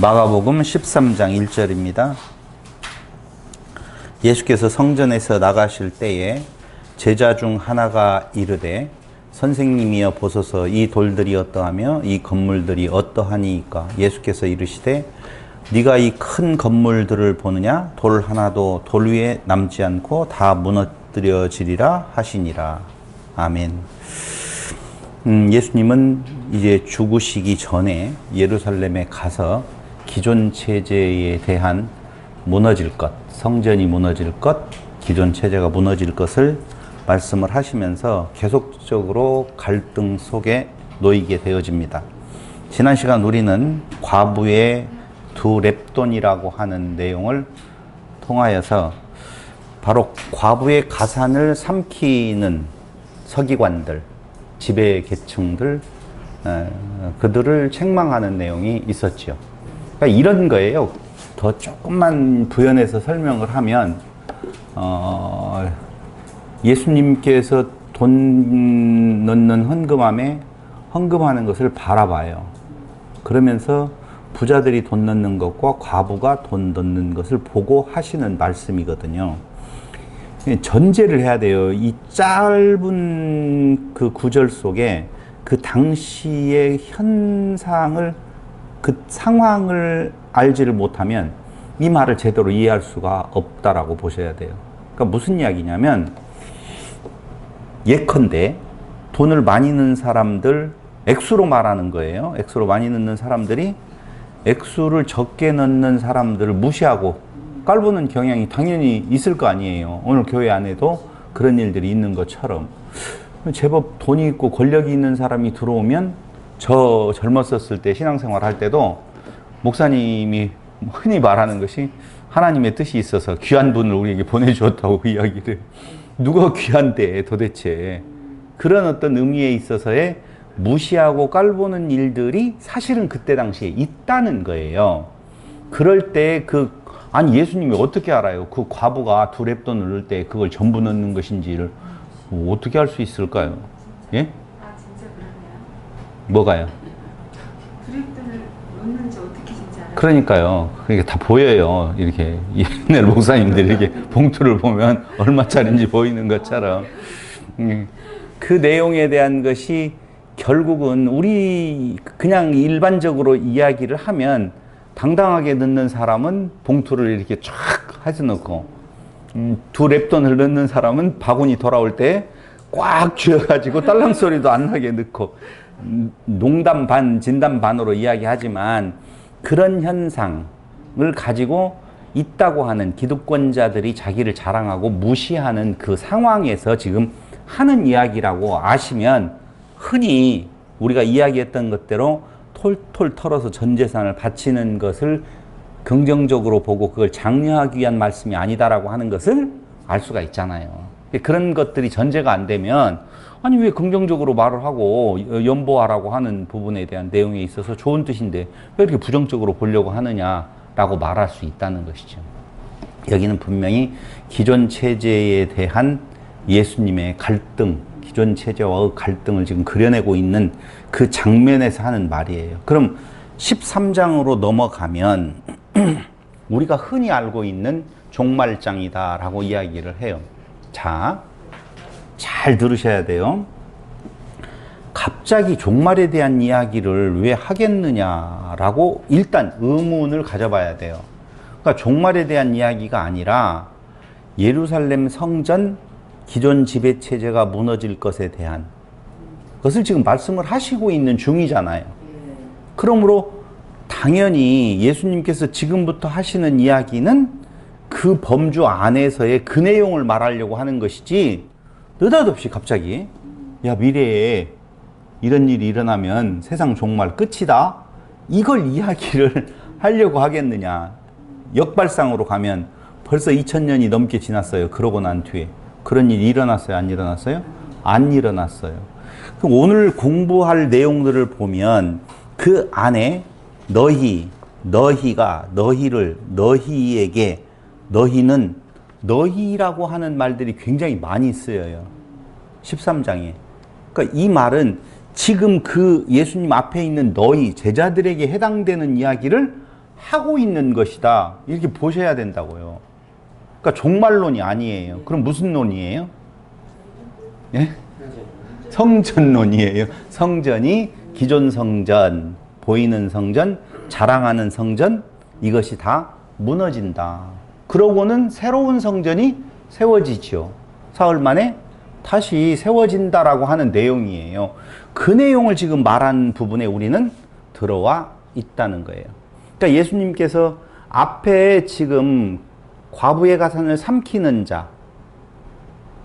마가복음 13장 1절입니다. 예수께서 성전에서 나가실 때에 제자 중 하나가 이르되 선생님이여 보소서 이 돌들이 어떠하며 이 건물들이 어떠하니이까. 예수께서 이르시되 네가 이 큰 건물들을 보느냐? 돌 하나도 돌 위에 남지 않고 다 무너뜨려지리라 하시니라. 아멘. 예수님은 이제 죽으시기 전에 예루살렘에 가서 기존 체제에 대한 무너질 것, 성전이 무너질 것, 기존 체제가 무너질 것을 말씀을 하시면서 계속적으로 갈등 속에 놓이게 되어집니다. 지난 시간 우리는 과부의 두 렙돈이라고 하는 내용을 통하여서 바로 과부의 가산을 삼키는 서기관들, 지배 계층들, 그들을 책망하는 내용이 있었죠. 그러니까 이런 거예요. 더 조금만 부연해서 설명을 하면 예수님께서 돈 넣는 헌금함에 헌금하는 것을 바라봐요. 그러면서 부자들이 돈 넣는 것과 과부가 돈 넣는 것을 보고 하시는 말씀이거든요. 전제를 해야 돼요. 이 짧은 그 구절 속에 그 당시의 현상을, 그 상황을 알지를 못하면 이 말을 제대로 이해할 수가 없다라고 보셔야 돼요. 그러니까 무슨 이야기냐면, 예컨대 돈을 많이 넣는 사람들, 액수로 말하는 거예요. 액수로 많이 넣는 사람들이 액수를 적게 넣는 사람들을 무시하고 깔보는 경향이 당연히 있을 거 아니에요. 오늘 교회 안에도 그런 일들이 있는 것처럼 제법 돈이 있고 권력이 있는 사람이 들어오면, 저 젊었었을 때 신앙생활 할 때도 목사님이 흔히 말하는 것이 하나님의 뜻이 있어서 귀한 분을 우리에게 보내주었다고 이야기를. 누가 귀한데 도대체. 그런 어떤 의미에 있어서의 무시하고 깔보는 일들이 사실은 그때 당시에 있다는 거예요. 그럴 때 아니 예수님이 어떻게 알아요? 그 과부가 두 렙돈을 넣을 때 그걸 전부 넣는 것인지를 어떻게 알 수 있을까요? 예? 아 진짜 그러네요. 뭐가요? 두 렙돈을 넣는지 어떻게 진짜 알아요? 그러니까요. 그러니까 다 보여요. 이렇게 옛날 목사님들이 이렇게 봉투를 보면 얼마짜리인지 보이는 것처럼. 그 내용에 대한 것이 결국은 우리 그냥 일반적으로 이야기를 하면 당당하게 넣는 사람은 봉투를 이렇게 쫙 해서 두 렙돈을 넣는 사람은 바구니 돌아올 때 꽉 쥐어가지고 딸랑 소리도 안 나게 넣고, 농담 반 진담 반으로 이야기하지만 그런 현상을 가지고 있다고 하는 기득권자들이 자기를 자랑하고 무시하는 그 상황에서 지금 하는 이야기라고 아시면, 흔히 우리가 이야기했던 것대로 톨톨 털어서 전 재산을 바치는 것을 긍정적으로 보고 그걸 장려하기 위한 말씀이 아니다라고 하는 것을 알 수가 있잖아요. 그런 것들이 전제가 안 되면, 아니 왜 긍정적으로 말을 하고 연보하라고 하는 부분에 대한 내용에 있어서 좋은 뜻인데 왜 이렇게 부정적으로 보려고 하느냐라고 말할 수 있다는 것이죠. 여기는 분명히 기존 체제에 대한 예수님의 갈등, 기존 체제와의 갈등을 지금 그려내고 있는 그 장면에서 하는 말이에요. 그럼 13장으로 넘어가면 우리가 흔히 알고 있는 종말장이다라고 이야기를 해요. 자, 잘 들으셔야 돼요. 갑자기 종말에 대한 이야기를 왜 하겠느냐라고 일단 의문을 가져봐야 돼요. 그러니까 종말에 대한 이야기가 아니라 예루살렘 성전 기존 지배체제가 무너질 것에 대한 것을 지금 말씀을 하시고 있는 중이잖아요. 그러므로 당연히 예수님께서 지금부터 하시는 이야기는 그 범주 안에서의 그 내용을 말하려고 하는 것이지, 느닷없이 갑자기 야 미래에 이런 일이 일어나면 세상 종말 끝이다, 이걸 이야기를 하려고 하겠느냐. 역발상으로 가면 벌써 2000년이 넘게 지났어요. 그러고 난 뒤에 그런 일이 일어났어요? 안 일어났어요? 안 일어났어요. 그럼 오늘 공부할 내용들을 보면 그 안에 너희가 너희를, 너희에게, 너희는, 너희라고 하는 말들이 굉장히 많이 쓰여요. 13장에. 그러니까 이 말은 지금 그 예수님 앞에 있는 너희 제자들에게 해당되는 이야기를 하고 있는 것이다. 이렇게 보셔야 된다고요. 그러니까 종말론이 아니에요. 그럼 무슨 논이에요? 예? 성전론이에요. 성전이 기존 성전, 보이는 성전, 자랑하는 성전, 이것이 다 무너진다. 그러고는 새로운 성전이 세워지죠. 사흘 만에 다시 세워진다라고 하는 내용이에요. 그 내용을 지금 말한 부분에 우리는 들어와 있다는 거예요. 그러니까 예수님께서 앞에 지금 과부의 가산을 삼키는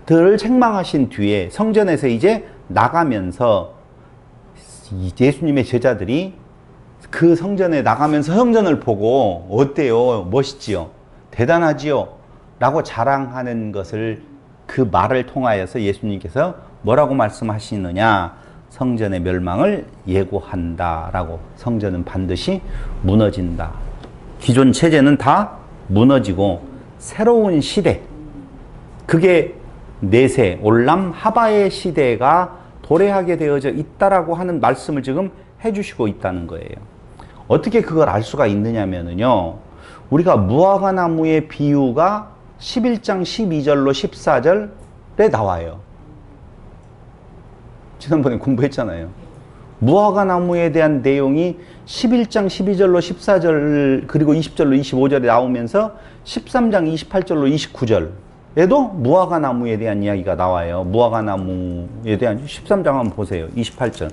자들을 책망하신 뒤에 성전에서 이제 나가면서 예수님의 제자들이 그 성전에 나가면서 성전을 보고 어때요? 멋있지요? 대단하지요? 라고 자랑하는 것을 그 말을 통하여서 예수님께서 뭐라고 말씀하시느냐? 성전의 멸망을 예고한다 라고. 성전은 반드시 무너진다. 기존 체제는 다 무너지고 새로운 시대, 그게 내세 올람 하바의 시대가 도래하게 되어져 있다라고 하는 말씀을 지금 해주시고 있다는 거예요. 어떻게 그걸 알 수가 있느냐면요, 우리가 무화과나무의 비유가 11장 12절로 14절에 나와요. 지난번에 공부했잖아요. 무화과나무에 대한 내용이 11장 12절로 14절 그리고 20절로 25절에 나오면서 13장 28절로 29절에도 무화과나무에 대한 이야기가 나와요. 무화과나무에 대한 13장 한번 보세요. 28절.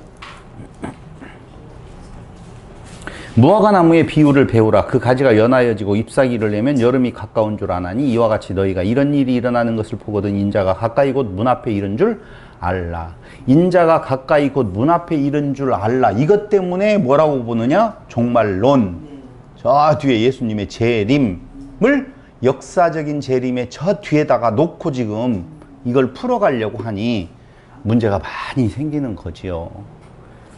무화과나무의 비유를 배우라. 그 가지가 연하여지고 잎사귀를 내면 여름이 가까운 줄 아나니 이와 같이 너희가 이런 일이 일어나는 것을 보거든 인자가 가까이 곧 문 앞에 이른 줄 알라. 인자가 가까이 곧 문 앞에 이른 줄 알라. 이것 때문에 뭐라고 보느냐? 종말론. 저 뒤에 예수님의 재림을 역사적인 재림의 저 뒤에다가 놓고 지금 이걸 풀어가려고 하니 문제가 많이 생기는 거지요.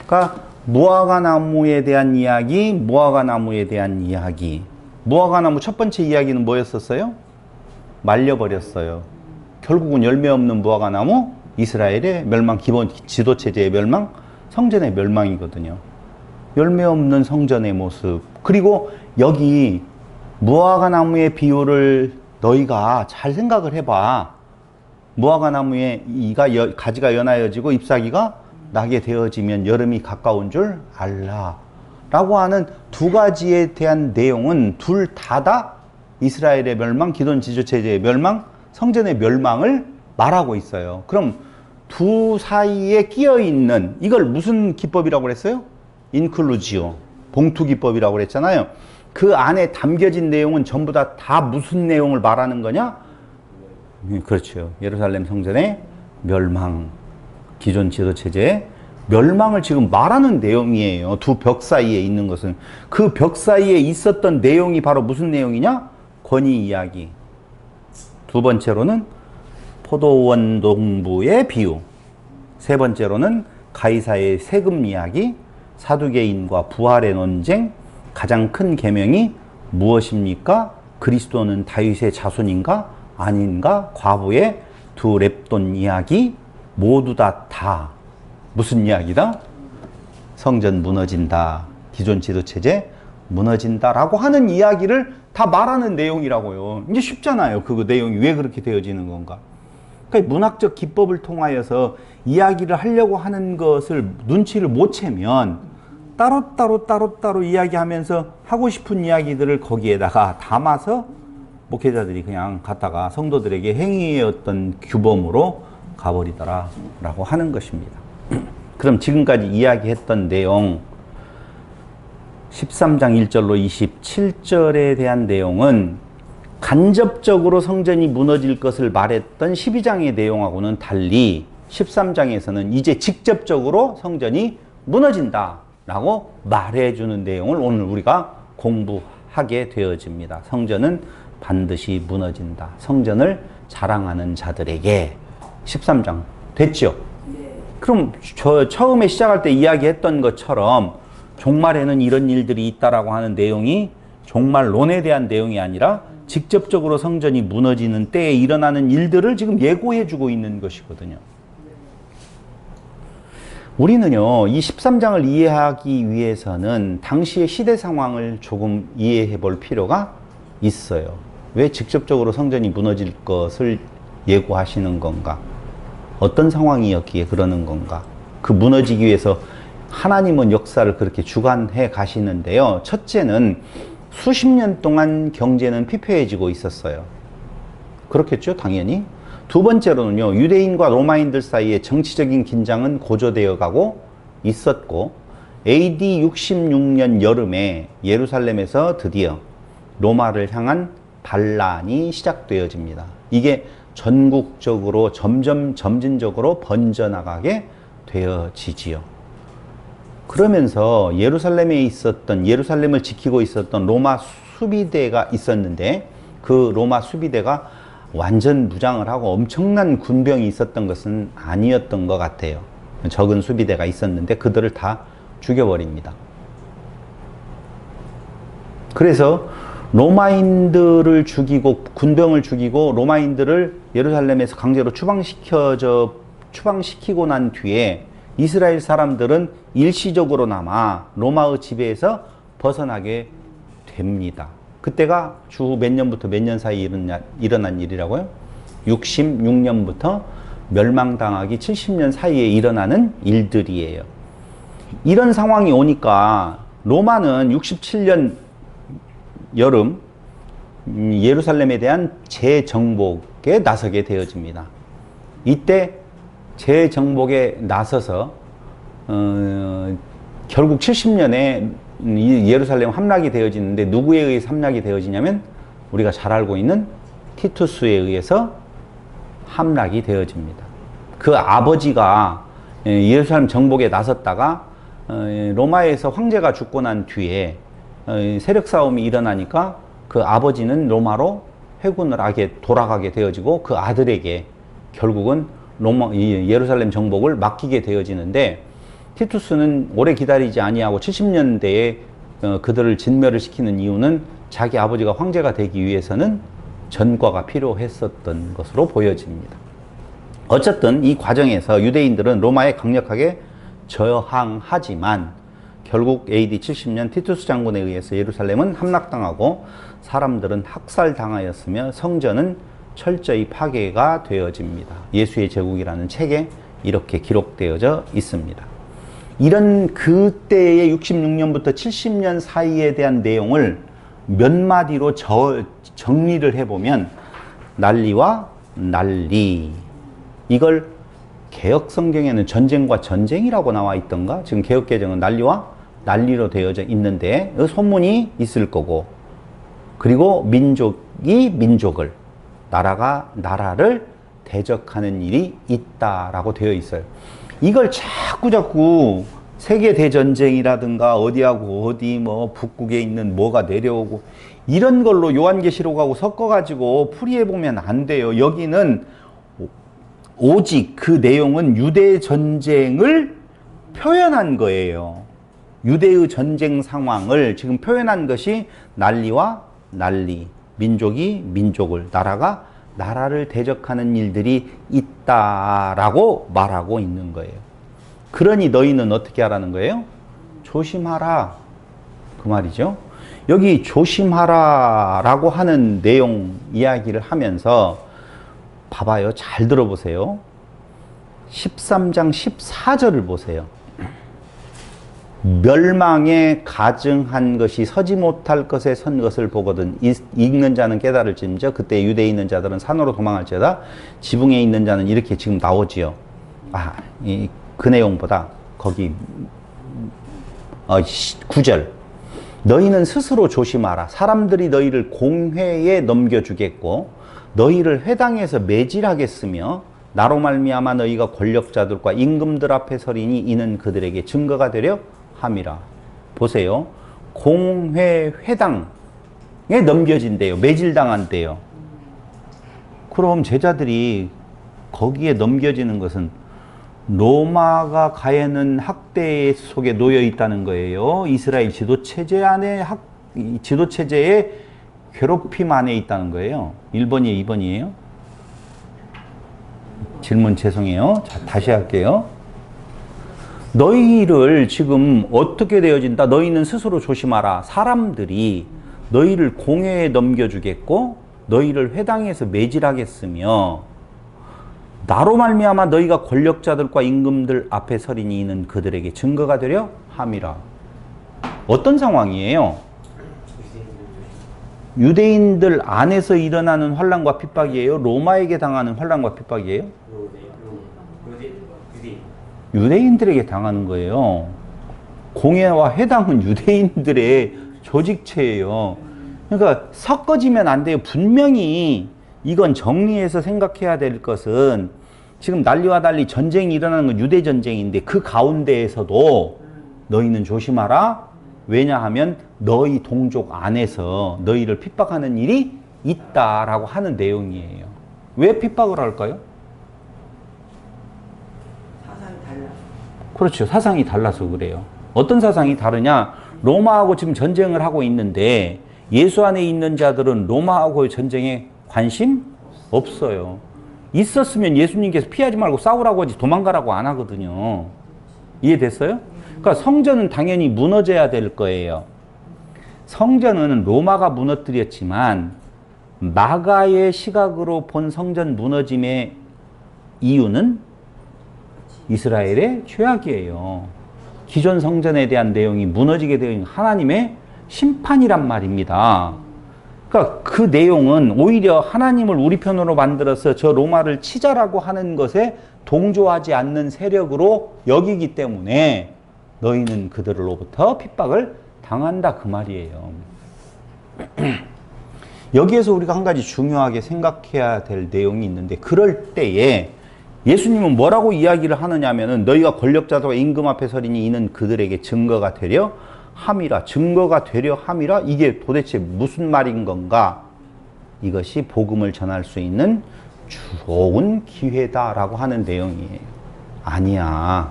그러니까 무화과나무에 대한 이야기, 무화과나무에 대한 이야기. 무화과나무 첫 번째 이야기는 뭐였었어요? 말려버렸어요. 결국은 열매 없는 무화과나무, 이스라엘의 멸망, 기본 지도체제의 멸망, 성전의 멸망이거든요. 열매 없는 성전의 모습. 그리고 여기 무화과나무의 비유를 너희가 잘 생각을 해봐. 무화과나무의 가지가 연하여지고 잎사귀가 나게 되어지면 여름이 가까운 줄 알라 라고 하는 두 가지에 대한 내용은 둘 다 이스라엘의 멸망, 기존 지주체제의 멸망, 성전의 멸망을 말하고 있어요. 그럼 두 사이에 끼어 있는 이걸 무슨 기법이라고 그랬어요? 인클루지오, 봉투 기법이라고 그랬잖아요. 그 안에 담겨진 내용은 전부 다 무슨 내용을 말하는 거냐? 그렇죠. 예루살렘 성전의 멸망, 기존 지도체제의 멸망을 지금 말하는 내용이에요. 두 벽 사이에 있는 것은. 그 벽 사이에 있었던 내용이 바로 무슨 내용이냐? 권위 이야기. 두 번째로는 포도원 농부의 비유. 세 번째로는 가이사의 세금 이야기. 사두개인과 부활의 논쟁. 가장 큰 계명이 무엇입니까? 그리스도는 다윗의 자손인가? 아닌가? 과부의 두 렙돈 이야기. 모두 다 무슨 이야기다? 성전 무너진다. 기존 지도체제 무너진다라고 하는 이야기를 다 말하는 내용이라고요. 이제 쉽잖아요. 그 내용이 왜 그렇게 되어지는 건가? 그러니까 문학적 기법을 통하여서 이야기를 하려고 하는 것을 눈치를 못 채면 따로따로 이야기하면서 하고 싶은 이야기들을 거기에다가 담아서 목회자들이 그냥 갖다가 성도들에게 행위의 어떤 규범으로 가버리더라 라고 하는 것입니다. 그럼 지금까지 이야기했던 내용 13장 1절로 27절에 대한 내용은 간접적으로 성전이 무너질 것을 말했던 12장의 내용하고는 달리 13장에서는 이제 직접적으로 성전이 무너진다 라고 말해주는 내용을 오늘 우리가 공부하게 되어집니다. 성전은 반드시 무너진다. 성전을 자랑하는 자들에게 13장 됐죠? 그럼 처음에 시작할 때 이야기했던 것처럼 종말에는 이런 일들이 있다라고 하는 내용이 종말론에 대한 내용이 아니라 직접적으로 성전이 무너지는 때에 일어나는 일들을 지금 예고해 주고 있는 것이거든요. 우리는요, 이 13장을 이해하기 위해서는 당시의 시대 상황을 조금 이해해 볼 필요가 있어요. 왜 직접적으로 성전이 무너질 것을 예고하시는 건가? 어떤 상황이었기에 그러는 건가? 그 무너지기 위해서 하나님은 역사를 그렇게 주관해 가시는데요. 첫째는 수십 년 동안 경제는 피폐해지고 있었어요. 그렇겠죠, 당연히. 두 번째로는요, 유대인과 로마인들 사이에 정치적인 긴장은 고조되어 가고 있었고, AD 66년 여름에 예루살렘에서 드디어 로마를 향한 반란이 시작되어집니다. 이게 전국적으로 점진적으로 번져나가게 되어지지요. 그러면서 예루살렘을 지키고 있었던 로마 수비대가 있었는데, 그 로마 수비대가 완전 무장을 하고 엄청난 군병이 있었던 것은 아니었던 것 같아요. 적은 수비대가 있었는데 그들을 다 죽여버립니다. 그래서 로마인들을 죽이고 군병을 죽이고 로마인들을 예루살렘에서 강제로 추방시키고 난 뒤에 이스라엘 사람들은 일시적으로나마 로마의 지배에서 벗어나게 됩니다. 그때가 주 몇 년부터 몇 년 사이에 일어난 일이라고요? 66년부터 멸망당하기 70년 사이에 일어나는 일들이에요. 이런 상황이 오니까 로마는 67년 여름 예루살렘에 대한 재정복에 나서게 되어집니다. 이때 재정복에 나서서 결국 70년에 예루살렘 함락이 되어지는데 누구에 의해서 함락이 되어지냐면 우리가 잘 알고 있는 티투스에 의해서 함락이 되어집니다. 그 아버지가 예루살렘 정복에 나섰다가 로마에서 황제가 죽고 난 뒤에 세력 싸움이 일어나니까 그 아버지는 로마로 회군을 하게 돌아가게 되어지고 그 아들에게 결국은 예루살렘 정복을 맡기게 되어지는데, 티투스는 오래 기다리지 아니하고 70년대에 그들을 진멸을 시키는 이유는 자기 아버지가 황제가 되기 위해서는 전과가 필요했었던 것으로 보여집니다. 어쨌든 이 과정에서 유대인들은 로마에 강력하게 저항하지만 결국 AD 70년 티투스 장군에 의해서 예루살렘은 함락당하고 사람들은 학살당하였으며 성전은 철저히 파괴가 되어집니다. 예수의 제국이라는 책에 이렇게 기록되어져 있습니다. 이런 그때의 66년부터 70년 사이에 대한 내용을 몇 마디로 정리를 해보면 난리와 난리, 이걸 개혁 성경에는 전쟁과 전쟁이라고 나와 있던가? 지금 개혁 개정은 난리와 난리로 되어져 있는데 그 소문이 있을 거고, 그리고 민족이 민족을, 나라가 나라를 대적하는 일이 있다라고 되어 있어요. 이걸 자꾸 세계대전쟁이라든가 어디하고 어디 뭐 북극에 있는 뭐가 내려오고 이런 걸로 요한계시록하고 섞어가지고 풀이해보면 안 돼요. 여기는 오직 그 내용은 유대전쟁을 표현한 거예요. 유대의 전쟁 상황을 지금 표현한 것이 난리와 난리, 민족이 민족을, 나라가 나라를 대적하는 일들이 있다라고 말하고 있는 거예요. 그러니 너희는 어떻게 하라는 거예요? 조심하라, 그 말이죠. 여기 조심하라라고 하는 내용 이야기를 하면서 봐봐요. 잘 들어보세요. 13장 14절을 보세요. 멸망에 가증한 것이 서지 못할 것에 선 것을 보거든 읽는 자는 깨달을지언정 그때 유대에 있는 자들은 산으로 도망할지어다. 지붕에 있는 자는 이렇게 지금 나오지요. 그 내용보다 거기 9절, 너희는 스스로 조심하라. 사람들이 너희를 공회에 넘겨주겠고 너희를 회당에서 매질하겠으며 나로 말미암아 너희가 권력자들과 임금들 앞에 서리니 이는 그들에게 증거가 되려 함이라. 보세요. 공회 회당에 넘겨진대요. 매질당한대요. 그럼 제자들이 거기에 넘겨지는 것은 로마가 가해는 학대 속에 놓여 있다는 거예요. 이스라엘 지도체제 안에 지도체제의 괴롭힘 안에 있다는 거예요. 1번이에요, 2번이에요? 질문 죄송해요. 자, 다시 할게요. 너희를 지금 어떻게 되어진다? 너희는 스스로 조심하라. 사람들이 너희를 공회에 넘겨주겠고 너희를 회당에서 매질하겠으며 나로 말미암아 너희가 권력자들과 임금들 앞에 서리니 이는 그들에게 증거가 되려 함이라. 어떤 상황이에요? 유대인들 안에서 일어나는 환난과 핍박이에요? 로마에게 당하는 환난과 핍박이에요? 유대인들에게 당하는 거예요. 공회와 회당은 유대인들의 조직체예요. 그러니까 섞어지면 안 돼요. 분명히 이건 정리해서 생각해야 될 것은 지금 난리와 달리 전쟁이 일어나는 건 유대 전쟁인데 그 가운데에서도 너희는 조심하라. 왜냐하면 너희 동족 안에서 너희를 핍박하는 일이 있다라고 하는 내용이에요. 왜 핍박을 할까요? 사상이 달라. 그렇죠. 사상이 달라서 그래요. 어떤 사상이 다르냐? 로마하고 지금 전쟁을 하고 있는데 예수 안에 있는 자들은 로마하고의 전쟁에 관심 없어요. 있었으면 예수님께서 피하지 말고 싸우라고 하지 도망가라고 안 하거든요. 이해됐어요? 그러니까 성전은 당연히 무너져야 될 거예요. 성전은 로마가 무너뜨렸지만 마가의 시각으로 본 성전 무너짐의 이유는 이스라엘의 죄악이에요. 기존 성전에 대한 내용이 무너지게 되는 하나님의 심판이란 말입니다. 그러니까 그 내용은 오히려 하나님을 우리 편으로 만들어서 저 로마를 치자라고 하는 것에 동조하지 않는 세력으로 여기기 때문에 너희는 그들로부터 핍박을 당한다 그 말이에요. 여기에서 우리가 한 가지 중요하게 생각해야 될 내용이 있는데 그럴 때에 예수님은 뭐라고 이야기를 하느냐면은 너희가 권력자들과 임금 앞에 서리니 이는 그들에게 증거가 되려 함이라. 증거가 되려 함이라. 이게 도대체 무슨 말인 건가? 이것이 복음을 전할 수 있는 좋은 기회다라고 하는 내용이에요. 아니야.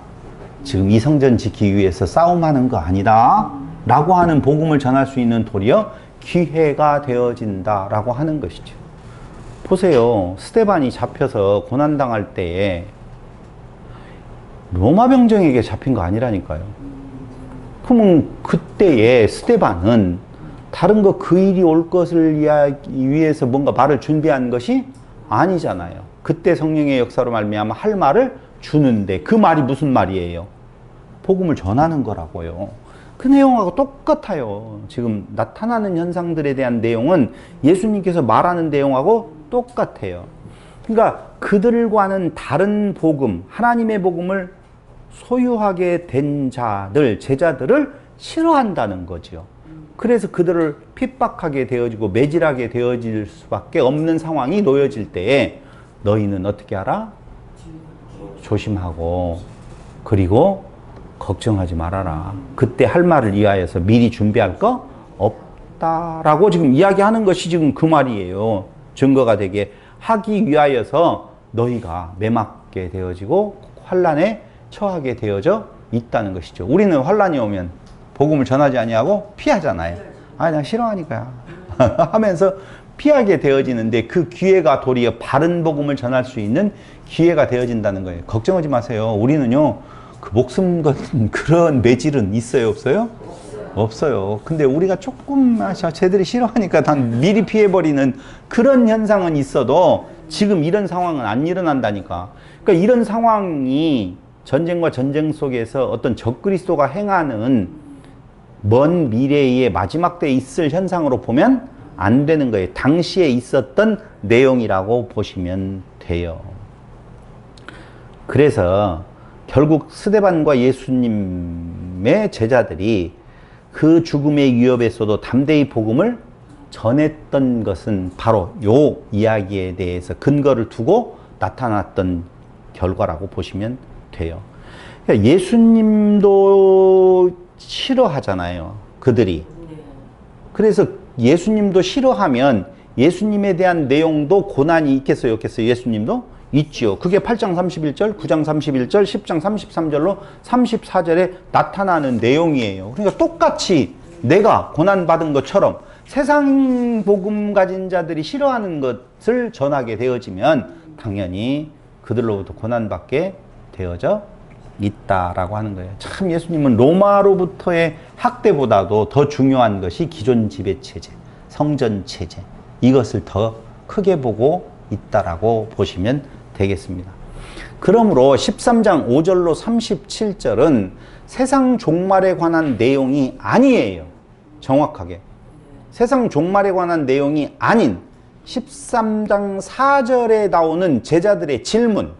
지금 이 성전 지키기 위해서 싸움하는 거 아니다. 라고 하는 복음을 전할 수 있는 도리어 기회가 되어진다라고 하는 것이죠. 보세요. 스데반이 잡혀서 고난당할 때에 로마 병정에게 잡힌 거 아니라니까요. 그러면 그때에 스데반은 다른 거 그 일이 올 것을 위해서 뭔가 말을 준비한 것이 아니잖아요. 그때 성령의 역사로 말미암아 할 말을 주는데 그 말이 무슨 말이에요? 복음을 전하는 거라고요. 그 내용하고 똑같아요. 지금 나타나는 현상들에 대한 내용은 예수님께서 말하는 내용하고 똑같아요. 그러니까 그들과는 다른 복음, 하나님의 복음을 소유하게 된 자들, 제자들을 싫어한다는 거죠. 그래서 그들을 핍박하게 되어지고 매질하게 되어질 수밖에 없는 상황이 놓여질 때에 너희는 어떻게 하라? 조심하고 그리고 걱정하지 말아라. 그때 할 말을 위하여서 미리 준비할 거 없다라고 지금 이야기하는 것이 지금 그 말이에요. 증거가 되게 하기 위하여서 너희가 매맞게 되어지고 환난에 처하게 되어져 있다는 것이죠. 우리는 환난이 오면 복음을 전하지 아니하고 피하잖아요. 아, 나 싫어하니까 하면서 피하게 되어지는데 그 기회가 도리어 바른 복음을 전할 수 있는 기회가 되어진다는 거예요. 걱정하지 마세요. 우리는요, 그 목숨 같은 그런 매질은 있어요, 없어요? 없어요. 근데 우리가 조금 쟤들이 싫어하니까 단 미리 피해버리는 그런 현상은 있어도 지금 이런 상황은 안 일어난다니까. 그러니까 이런 상황이 전쟁과 전쟁 속에서 어떤 적그리스도가 행하는 먼 미래의 마지막 때에 있을 현상으로 보면 안 되는 거예요. 당시에 있었던 내용이라고 보시면 돼요. 그래서 결국 스데반과 예수님의 제자들이 그 죽음의 위협에서도 담대히 복음을 전했던 것은 바로 요 이야기에 대해서 근거를 두고 나타났던 결과라고 보시면 돼요. 그러니까 예수님도 싫어하잖아요. 그들이. 그래서 예수님도 싫어하면 예수님에 대한 내용도 고난이 있겠어요? 없겠어요? 예수님도 있지요. 그게 8장 31절, 9장 31절, 10장 33절로 34절에 나타나는 내용이에요. 그러니까 똑같이 내가 고난받은 것처럼 세상 복음 가진 자들이 싫어하는 것을 전하게 되어지면 당연히 그들로부터 고난받게 되어져 있다라고 하는 거예요. 참 예수님은 로마로부터의 학대보다도 더 중요한 것이 기존 지배체제, 성전체제, 이것을 더 크게 보고 있다라고 보시면 되겠습니다. 그러므로 13장 5절로 37절은 세상 종말에 관한 내용이 아니에요. 정확하게. 세상 종말에 관한 내용이 아닌 13장 4절에 나오는 제자들의 질문에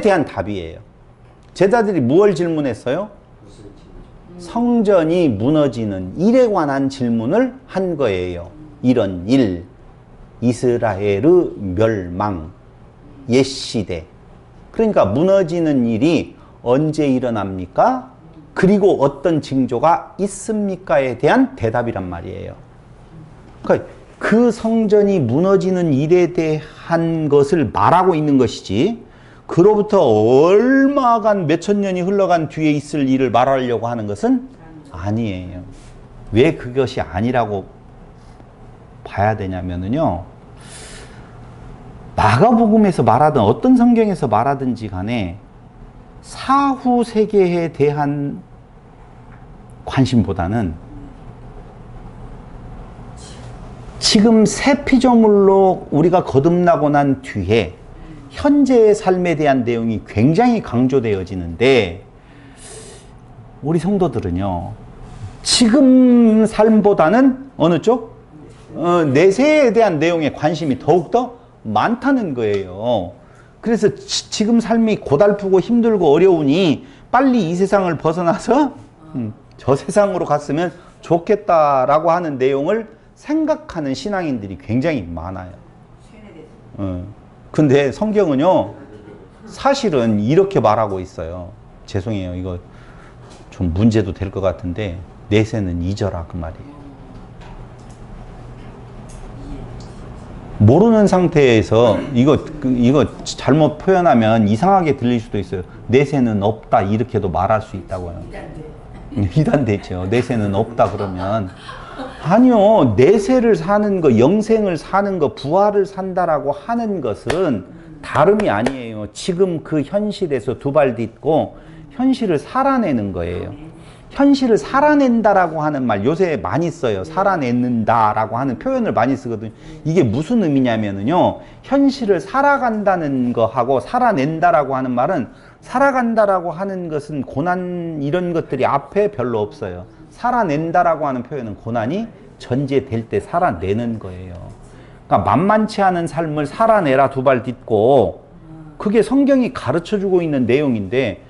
대한 답이에요. 제자들이 무엇을 질문했어요? 성전이 무너지는 일에 관한 질문을 한 거예요. 이런 일, 이스라엘의 멸망, 옛시대. 그러니까 무너지는 일이 언제 일어납니까? 그리고 어떤 징조가 있습니까에 대한 대답이란 말이에요. 그러니까 그 성전이 무너지는 일에 대한 것을 말하고 있는 것이지, 그로부터 얼마간 몇천 년이 흘러간 뒤에 있을 일을 말하려고 하는 것은 아니에요. 왜 그것이 아니라고 봐야 되냐면요, 마가복음에서 말하든 어떤 성경에서 말하든지 간에 사후 세계에 대한 관심보다는 지금 새 피조물로 우리가 거듭나고 난 뒤에 현재의 삶에 대한 내용이 굉장히 강조되어지는데, 우리 성도들은요, 지금 삶보다는 어느 쪽? 내세에 대한 내용에 관심이 더욱더 많다는 거예요. 그래서 지금 삶이 고달프고 힘들고 어려우니 빨리 이 세상을 벗어나서 저 세상으로 갔으면 좋겠다라고 하는 내용을 생각하는 신앙인들이 굉장히 많아요. 근데 성경은요, 사실은 이렇게 말하고 있어요. 죄송해요. 이거 좀 문제도 될 것 같은데, 내세는 잊어라 그 말이에요. 모르는 상태에서 이거 잘못 표현하면 이상하게 들릴 수도 있어요. 내세는 없다 이렇게도 말할 수 있다고요. 이단되죠. 내세는 없다 그러면. 아니요. 내세를 사는 거, 영생을 사는 거, 부활을 산다라고 하는 것은 다름이 아니에요. 지금 그 현실에서 두 발 딛고 현실을 살아내는 거예요. 현실을 살아낸다라고 하는 말 요새 많이 써요. 살아내는다라고 하는 표현을 많이 쓰거든요. 이게 무슨 의미냐면요, 현실을 살아간다는 거하고 살아낸다라고 하는 말은, 살아간다라고 하는 것은 고난 이런 것들이 앞에 별로 없어요. 살아낸다라고 하는 표현은 고난이 전제될 때 살아내는 거예요. 그러니까 만만치 않은 삶을 살아내라 두 발 딛고, 그게 성경이 가르쳐주고 있는 내용인데,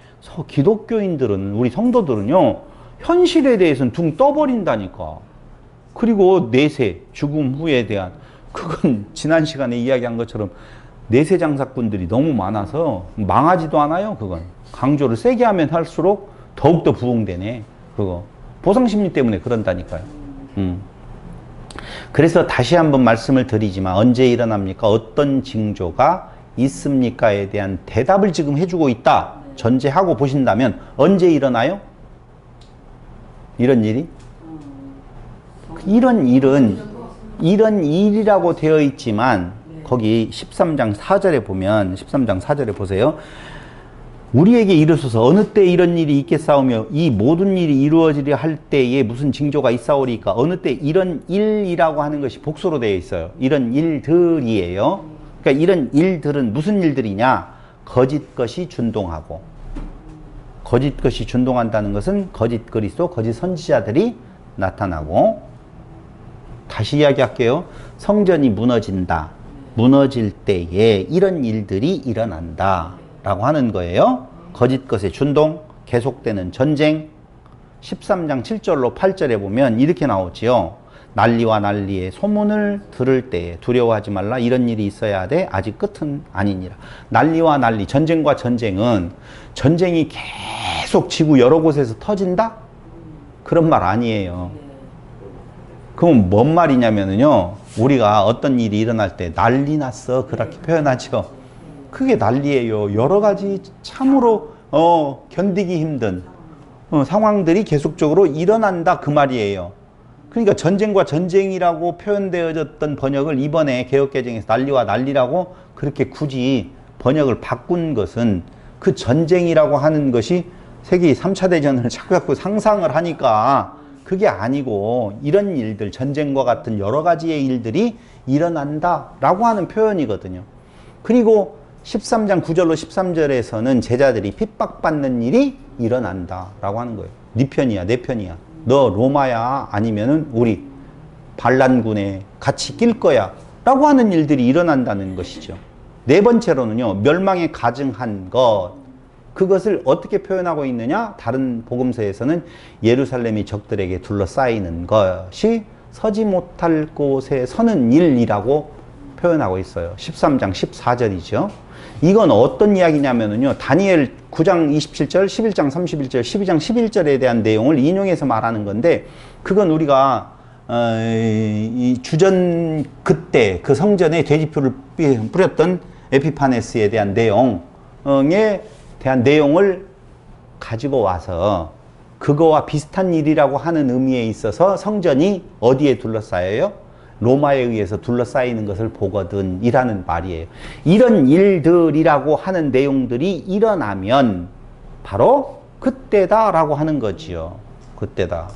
기독교인들은, 우리 성도들은요, 현실에 대해서는 둥 떠버린다니까. 그리고 내세, 죽음 후에 대한, 그건 지난 시간에 이야기한 것처럼 내세 장사꾼들이 너무 많아서 망하지도 않아요. 그건 강조를 세게 하면 할수록 더욱더 부흥되네. 그거 보상심리 때문에 그런다니까요. 그래서 다시 한번 말씀을 드리지만, 언제 일어납니까? 어떤 징조가 있습니까에 대한 대답을 지금 해주고 있다 전제하고 보신다면, 언제 일어나요? 이런 일이? 이런 일이라고 되어 있지만, 거기 13장 4절에 보면, 13장 4절에 보세요. 우리에게 이르소서 어느 때 이런 일이 있겠사오며 이 모든 일이 이루어지려 할 때에 무슨 징조가 있사오리까? 어느 때 이런 일이라고 하는 것이 복수로 되어 있어요. 이런 일들이에요. 그러니까 이런 일들은 무슨 일들이냐? 거짓 것이 준동하고, 거짓 것이 준동한다는 것은 거짓 그리스도, 거짓 선지자들이 나타나고, 다시 이야기할게요. 성전이 무너진다. 무너질 때에 이런 일들이 일어난다 라고 하는 거예요. 거짓 것의 준동, 계속되는 전쟁. 13장 7절로 8절에 보면 이렇게 나오지요. 난리와 난리의 소문을 들을 때에 두려워하지 말라. 이런 일이 있어야 돼. 아직 끝은 아니니라. 난리와 난리, 전쟁과 전쟁은 전쟁이 계속 지구 여러 곳에서 터진다? 그런 말 아니에요. 그럼 뭔 말이냐면요, 우리가 어떤 일이 일어날 때 난리 났어 그렇게 표현하죠. 그게 난리예요. 여러 가지 참으로 견디기 힘든 상황들이 계속적으로 일어난다 그 말이에요. 그러니까 전쟁과 전쟁이라고 표현되어졌던 번역을 이번에 개역개정에서 난리와 난리라고 그렇게 굳이 번역을 바꾼 것은, 그 전쟁이라고 하는 것이 세계 3차 대전을 자꾸 상상을 하니까 그게 아니고 이런 일들, 전쟁과 같은 여러 가지의 일들이 일어난다라고 하는 표현이거든요. 그리고 13장 9절로 13절에서는 제자들이 핍박받는 일이 일어난다라고 하는 거예요. 네 편이야, 내 편이야. 너 로마야, 아니면은 우리 반란군에 같이 낄 거야 라고 하는 일들이 일어난다는 것이죠. 네 번째로는요, 멸망에 가증한 것. 그것을 어떻게 표현하고 있느냐? 다른 복음서에서는 예루살렘이 적들에게 둘러싸이는 것이 서지 못할 곳에 서는 일이라고 표현하고 있어요. 13장 14절이죠. 이건 어떤 이야기냐면요, 다니엘 9장 27절, 11장 31절, 12장 11절에 대한 내용을 인용해서 말하는 건데, 그건 우리가 이 주전 그때 그 성전에 돼지표를 뿌렸던 에피파네스에 대한 내용에 대한 내용을 가지고 와서 그거와 비슷한 일이라고 하는 의미에 있어서 성전이 어디에 둘러싸여요? 로마에 의해서 둘러싸이는 것을 보거든 이라는 말이에요. 이런 일들이라고 하는 내용들이 일어나면 바로 그때다라고 하는 거지요. 그때다.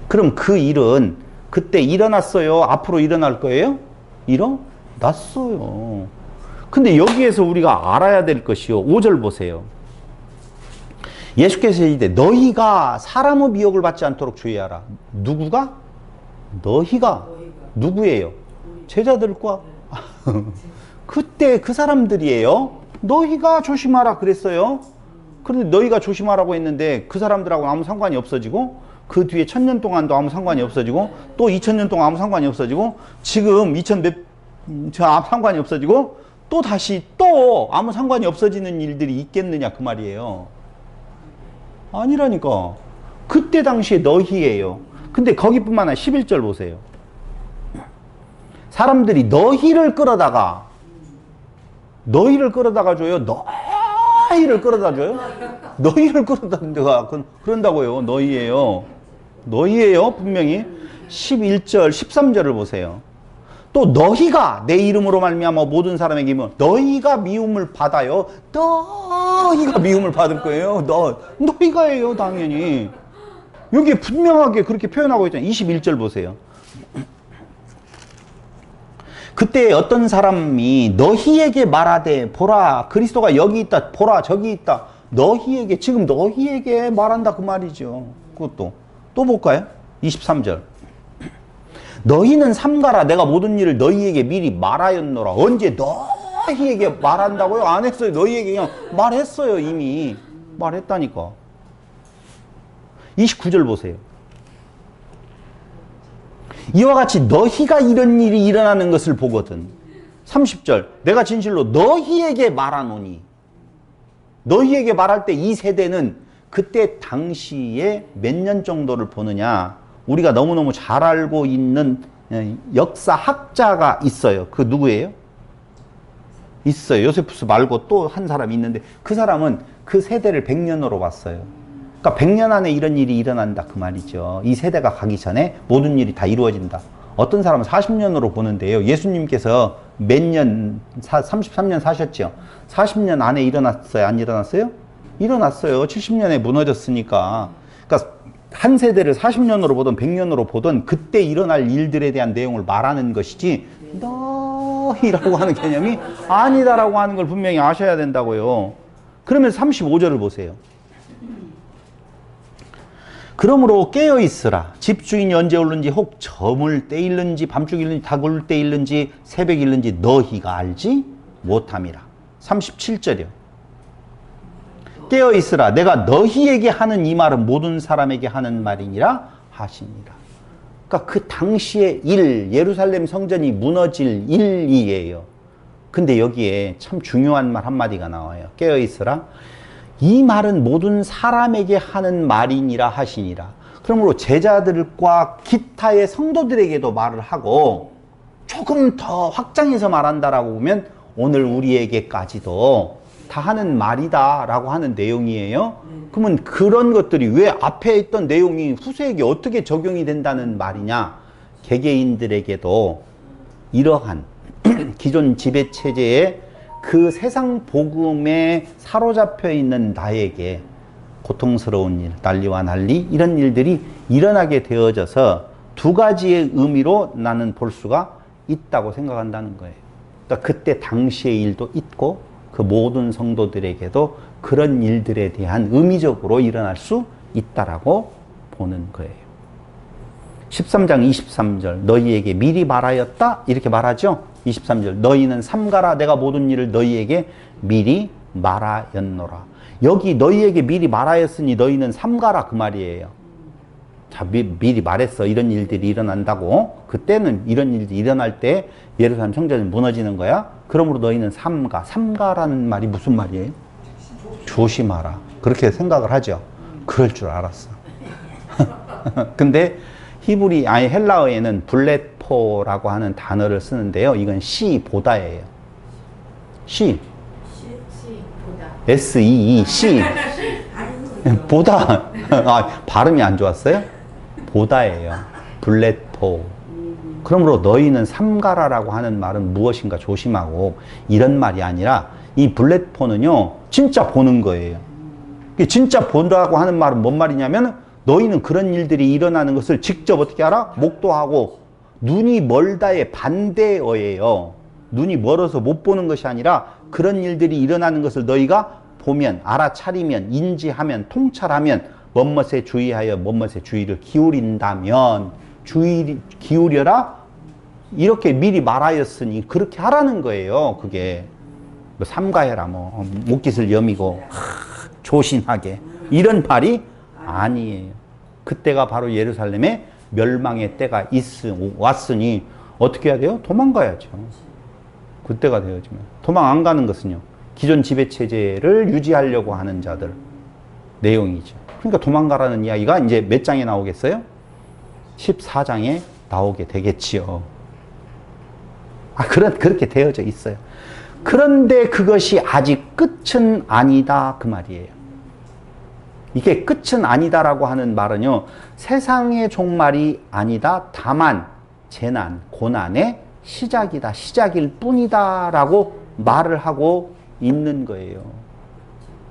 그럼 그 일은 그때 일어났어요? 앞으로 일어날 거예요? 일어났어요. 근데 여기에서 우리가 알아야 될 것이요. 5절 보세요. 예수께서 이르되 너희가 사람의 미혹을 받지 않도록 주의하라. 누구가? 너희가. 누구예요? 제자들과. 그때 그 사람들이에요. 너희가 조심하라 그랬어요. 그런데 너희가 조심하라고 했는데 그 사람들하고 아무 상관이 없어지고, 그 뒤에 1000년 동안도 아무 상관이 없어지고, 또 2000년 동안 아무 상관이 없어지고, 지금 상관이 없어지고, 또 다시 또 아무 상관이 없어지는 일들이 있겠느냐 그 말이에요. 아니라니까. 그때 당시에 너희예요. 근데 거기뿐만 아니라 11절 보세요. 사람들이 너희를 끌어다가 줘요. 너희를 끌어다 줘요. 너희를 끌어다가 그런다고요. 너희예요. 분명히 11절 13절을 보세요. 또 너희가 내 이름으로 말미암아 모든 사람에게 너희가 미움을 받아요. 너희가 미움을 받을 거예요. 너희가예요, 당연히. 여기에 분명하게 그렇게 표현하고 있잖아요. 21절 보세요. 그때 어떤 사람이 너희에게 말하되 보라 그리스도가 여기 있다, 보라 저기 있다. 너희에게, 지금 너희에게 말한다 그 말이죠. 그것도 또 볼까요? 23절. 너희는 삼가라 내가 모든 일을 너희에게 미리 말하였노라. 언제 너희에게 말한다고요? 안 했어요. 너희에게 그냥 말했어요. 이미 말했다니까. 29절 보세요. 이와 같이 너희가 이런 일이 일어나는 것을 보거든. 30절. 내가 진실로 너희에게 말하노니. 너희에게 말할 때 이 세대는 그때 당시에 몇 년 정도를 보느냐. 우리가 너무너무 잘 알고 있는 역사학자가 있어요. 그 누구예요? 있어요. 요세푸스 말고 또 한 사람이 있는데 그 사람은 그 세대를 100년으로 봤어요. 그러니까 100년 안에 이런 일이 일어난다 그 말이죠. 이 세대가 가기 전에 모든 일이 다 이루어진다. 어떤 사람은 40년으로 보는데요. 예수님께서 몇 년, 33년 사셨죠. 40년 안에 일어났어요? 안 일어났어요? 일어났어요. 70년에 무너졌으니까. 그러니까 한 세대를 40년으로 보든 100년으로 보든 그때 일어날 일들에 대한 내용을 말하는 것이지 너희라고 하는 개념이 아니다라고 하는 걸 분명히 아셔야 된다고요. 그러면 35절을 보세요. 그러므로 깨어있으라. 집주인이 언제 오는지 혹 저물 때 일는지 밤중에 일는지 다굴 때 일는지 새벽 일는지 너희가 알지 못함이라. 37절이요. 깨어있으라. 내가 너희에게 하는 이 말은 모든 사람에게 하는 말이니라 하시니라. 그러니까 그 당시의 일, 예루살렘 성전이 무너질 일이에요. 근데 여기에 참 중요한 말 한마디가 나와요. 깨어있으라. 이 말은 모든 사람에게 하는 말이니라 하시니라. 그러므로 제자들과 기타의 성도들에게도 말을 하고 조금 더 확장해서 말한다라고 보면 오늘 우리에게까지도 다 하는 말이다 라고 하는 내용이에요. 그러면 그런 것들이 왜 앞에 있던 내용이 후세에게 어떻게 적용이 된다는 말이냐. 개개인들에게도 이러한 기존 지배체제의 그 세상 복음에 사로잡혀 있는 나에게 고통스러운 일, 난리와 난리 이런 일들이 일어나게 되어져서 두 가지의 의미로 나는 볼 수가 있다고 생각한다는 거예요. 그러니까 그때 당시의 일도 있고 그 모든 성도들에게도 그런 일들에 대한 의미적으로 일어날 수 있다라고 보는 거예요. 13장 23절 너희에게 미리 말하였다 이렇게 말하죠. 23절 너희는 삼가라 내가 모든 일을 너희에게 미리 말하였노라. 여기 너희에게 미리 말하였으니 너희는 삼가라 그 말이에요. 자, 미리 말했어. 이런 일들이 일어난다고. 그때는 이런 일들이 일어날 때 예루살렘 성전이 무너지는 거야. 그러므로 너희는 삼가. 삼가라는 말이 무슨 말이에요? 조심하라. 그렇게 생각을 하죠. 그럴 줄 알았어. 근데 헬라어에는 블레포라고 하는 단어를 쓰는데요. 이건 보다예요. 보다. S-E-E, 보다. 발음이 안 좋았어요? 보다예요. 블레포. 그러므로 너희는 삼가라라고 하는 말은 무엇인가 조심하고 이런 말이 아니라 이 블레포는요, 진짜 보는 거예요. 진짜 본다고 하는 말은 뭔 말이냐면 너희는 그런 일들이 일어나는 것을 직접 어떻게 알아? 목도하고 눈이 멀다의 반대어예요. 눈이 멀어서 못 보는 것이 아니라 그런 일들이 일어나는 것을 너희가 보면, 알아차리면, 인지하면, 통찰하면 뭔것에 주의하여 뭔것에 주의를 기울인다면 기울여라? 이렇게 미리 말하였으니 그렇게 하라는 거예요. 그게 뭐 삼가해라 목깃을 여미고 조신하게 이런 말이 아니에요. 그때가 바로 예루살렘의 멸망의 때가 왔으니 어떻게 해야 돼요? 도망가야죠. 그때가 되어지면. 도망 안 가는 것은요, 기존 지배체제를 유지하려고 하는 자들 내용이죠. 그러니까 도망가라는 이야기가 이제 몇 장에 나오겠어요? 14장에 나오게 되겠지요. 그렇게 되어져 있어요. 그런데 그것이 아직 끝은 아니다 그 말이에요. 이게 끝은 아니다라고 하는 말은요, 세상의 종말이 아니다. 다만 재난, 고난의 시작이다. 시작일 뿐이다 라고 말을 하고 있는 거예요.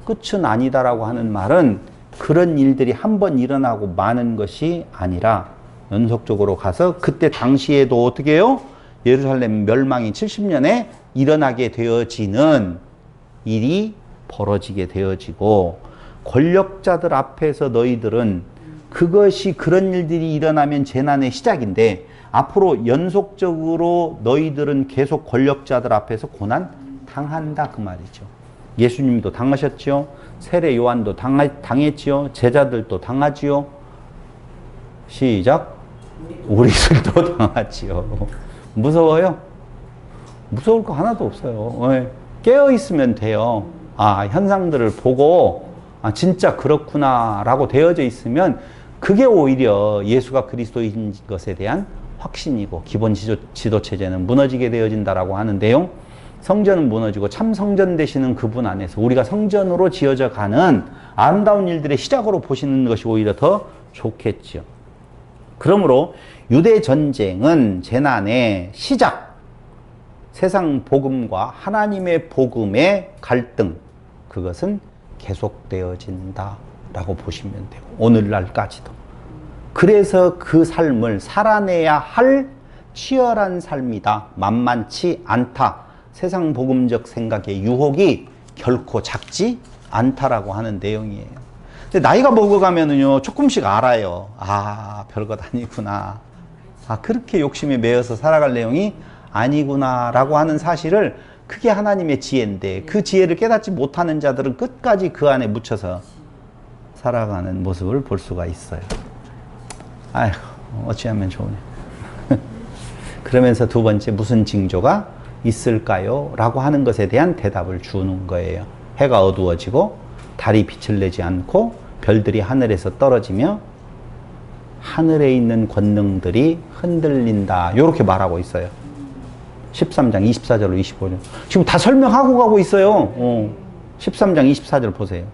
끝은 아니다라고 하는 말은 그런 일들이 한 번 일어나고 마는 것이 아니라 연속적으로 가서 그때 당시에도 어떻게 해요? 예루살렘 멸망이 70년에 일어나게 되어지는 일이 벌어지게 되어지고, 권력자들 앞에서 너희들은 그것이 그런 일들이 일어나면 재난의 시작인데 앞으로 연속적으로 너희들은 계속 권력자들 앞에서 고난 당한다 그 말이죠. 예수님도 당하셨죠. 세례 요한도 당했지요. 제자들도 당하지요. 시작. 우리들도 당하지요. 무서워요? 무서울 거 하나도 없어요. 깨어 있으면 돼요. 현상들을 보고 진짜 그렇구나 라고 되어져 있으면 그게 오히려 예수가 그리스도인 것에 대한 확신이고, 기본 지도체제는 무너지게 되어진다라고 하는데요. 성전은 무너지고 참 성전 되시는 그분 안에서 우리가 성전으로 지어져 가는 아름다운 일들의 시작으로 보시는 것이 오히려 더 좋겠죠. 그러므로 유대 전쟁은 재난의 시작, 세상 복음과 하나님의 복음의 갈등, 그것은 계속되어진다라고 보시면 돼요. 오늘날까지도. 그래서 그 삶을 살아내야 할 치열한 삶이다. 만만치 않다. 세상 복음적 생각의 유혹이 결코 작지 않다라고 하는 내용이에요. 근데 나이가 먹어가면은요, 조금씩 알아요. 별것 아니구나. 그렇게 욕심에 매여서 살아갈 내용이 아니구나라고 하는 사실을, 그게 하나님의 지혜인데 그 지혜를 깨닫지 못하는 자들은 끝까지 그 안에 묻혀서 살아가는 모습을 볼 수가 있어요. 아이고, 어찌하면 좋으냐. 그러면서 두 번째, 무슨 징조가 있을까요? 라고 하는 것에 대한 대답을 주는 거예요. 해가 어두워지고 달이 빛을 내지 않고 별들이 하늘에서 떨어지며 하늘에 있는 권능들이 흔들린다. 이렇게 말하고 있어요. 13장 24절로 25절. 지금 다 설명하고 가고 있어요. 13장 24절 보세요.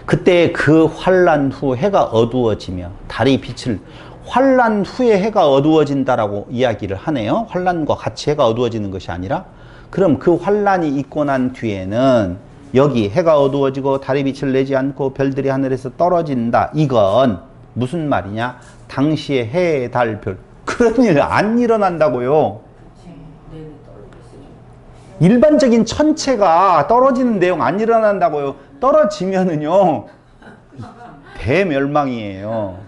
그때 그 환난 후 해가 어두워지며 달이 빛을, 환난 후에 해가 어두워진다라고 이야기를 하네요. 환난과 같이 해가 어두워지는 것이 아니라 그럼 그 환란이 있고 난 뒤에는 여기 해가 어두워지고 달이 빛을 내지 않고 별들이 하늘에서 떨어진다. 이건 무슨 말이냐? 당시에 해, 달, 별 그런 일 안 일어난다고요. 일반적인 천체가 떨어지는 내용 안 일어난다고요. 떨어지면은요 대멸망이에요.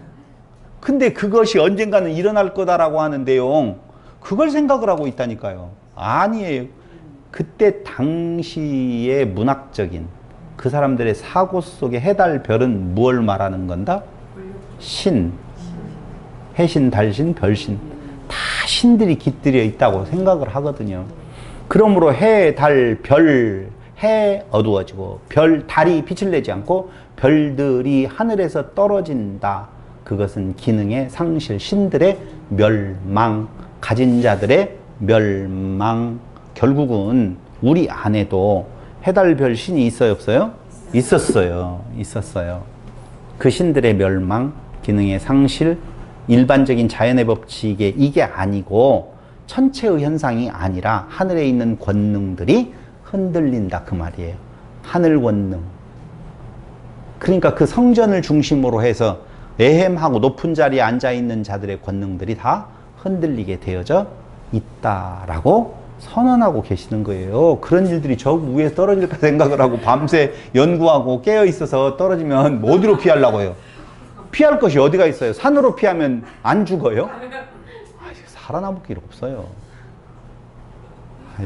근데 그것이 언젠가는 일어날 거다라고 하는 내용, 그걸 생각을 하고 있다니까요. 아니에요. 그때 당시의 문학적인 그 사람들의 사고 속에 해달 별은 무엇을 말하는 건다? 신, 해신, 달신, 별신, 다 신들이 깃들여 있다고 생각을 하거든요. 그러므로 해, 달, 별, 해 어두워지고 별, 달이 빛을 내지 않고 별들이 하늘에서 떨어진다. 그것은 기능의 상실, 신들의 멸망, 가진 자들의 멸망. 결국은 우리 안에도 해달, 별, 신이 있어요, 없어요? 있었어요. 있었어요. 그 신들의 멸망, 기능의 상실, 일반적인 자연의 법칙에 이게 아니고 천체의 현상이 아니라 하늘에 있는 권능들이 흔들린다 그 말이에요. 하늘 권능. 그러니까 그 성전을 중심으로 해서 애헴하고 높은 자리에 앉아있는 자들의 권능들이 다 흔들리게 되어져 있다라고 선언하고 계시는 거예요. 그런 일들이 저 위에 떨어질까 생각을 하고 밤새 연구하고 깨어 있어서 떨어지면 어디로 피하려고 해요? 피할 것이 어디가 있어요? 산으로 피하면 안 죽어요? 살아남을 길 없어요.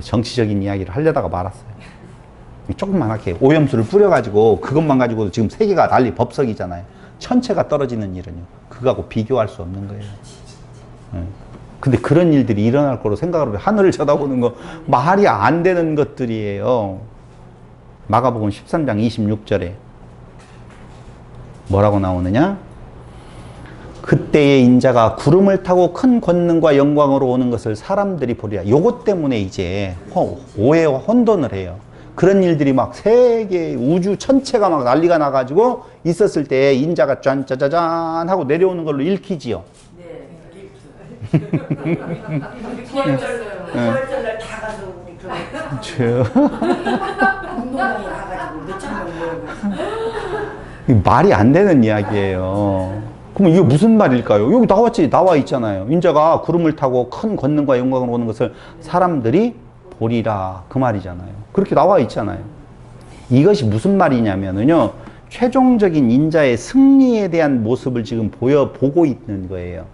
정치적인 이야기를 하려다가 말았어요. 조금만 할게요. 오염수를 뿌려가지고 그것만 가지고도 지금 세계가 난리 법석이잖아요. 천체가 떨어지는 일은요. 그거하고 비교할 수 없는 거예요. 근데 그런 일들이 일어날 거로 생각을 해요. 하늘을 쳐다보는 거 말이 안 되는 것들이에요. 마가복음 13장 26절에 뭐라고 나오느냐? 그때의 인자가 구름을 타고 큰 권능과 영광으로 오는 것을 사람들이 보리라. 요것 때문에 이제 오해와 혼돈을 해요. 그런 일들이 막 세계 우주 천체가 막 난리가 나가지고 있었을 때 인자가 짠짜자잔 하고 내려오는 걸로 읽히지요. 부활절날 다 가서 우리 운동장에 가가지고 몇천 명 모여가지고. 말이 안 되는 이야기예요. 그럼 이게 무슨 말일까요? 여기 나와 있잖아요. 인자가 구름을 타고 큰 권능과 영광으로 오는 것을 사람들이 보리라 그 말이잖아요. 그렇게 나와 있잖아요. 이것이 무슨 말이냐면요, 최종적인 인자의 승리에 대한 모습을 지금 보고 있는 거예요.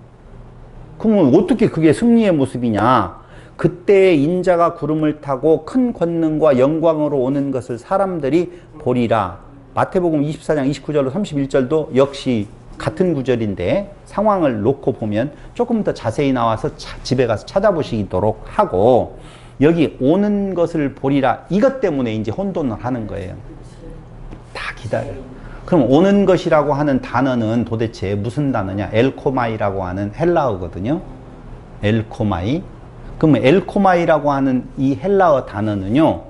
그러면 어떻게 그게 승리의 모습이냐? 그때 인자가 구름을 타고 큰 권능과 영광으로 오는 것을 사람들이 보리라. 마태복음 24장 29절로 31절도 역시 같은 구절인데 상황을 놓고 보면 조금 더 자세히 나와서 집에 가서 찾아보시도록 하고, 여기 오는 것을 보리라 이것 때문에 이제 혼돈을 하는 거예요. 다 기다려. 그럼 오는 것이라고 하는 단어는 도대체 무슨 단어냐? 엘코마이라고 하는 헬라어거든요. 엘코마이. 그러면 엘코마이라고 하는 이 헬라어 단어는요,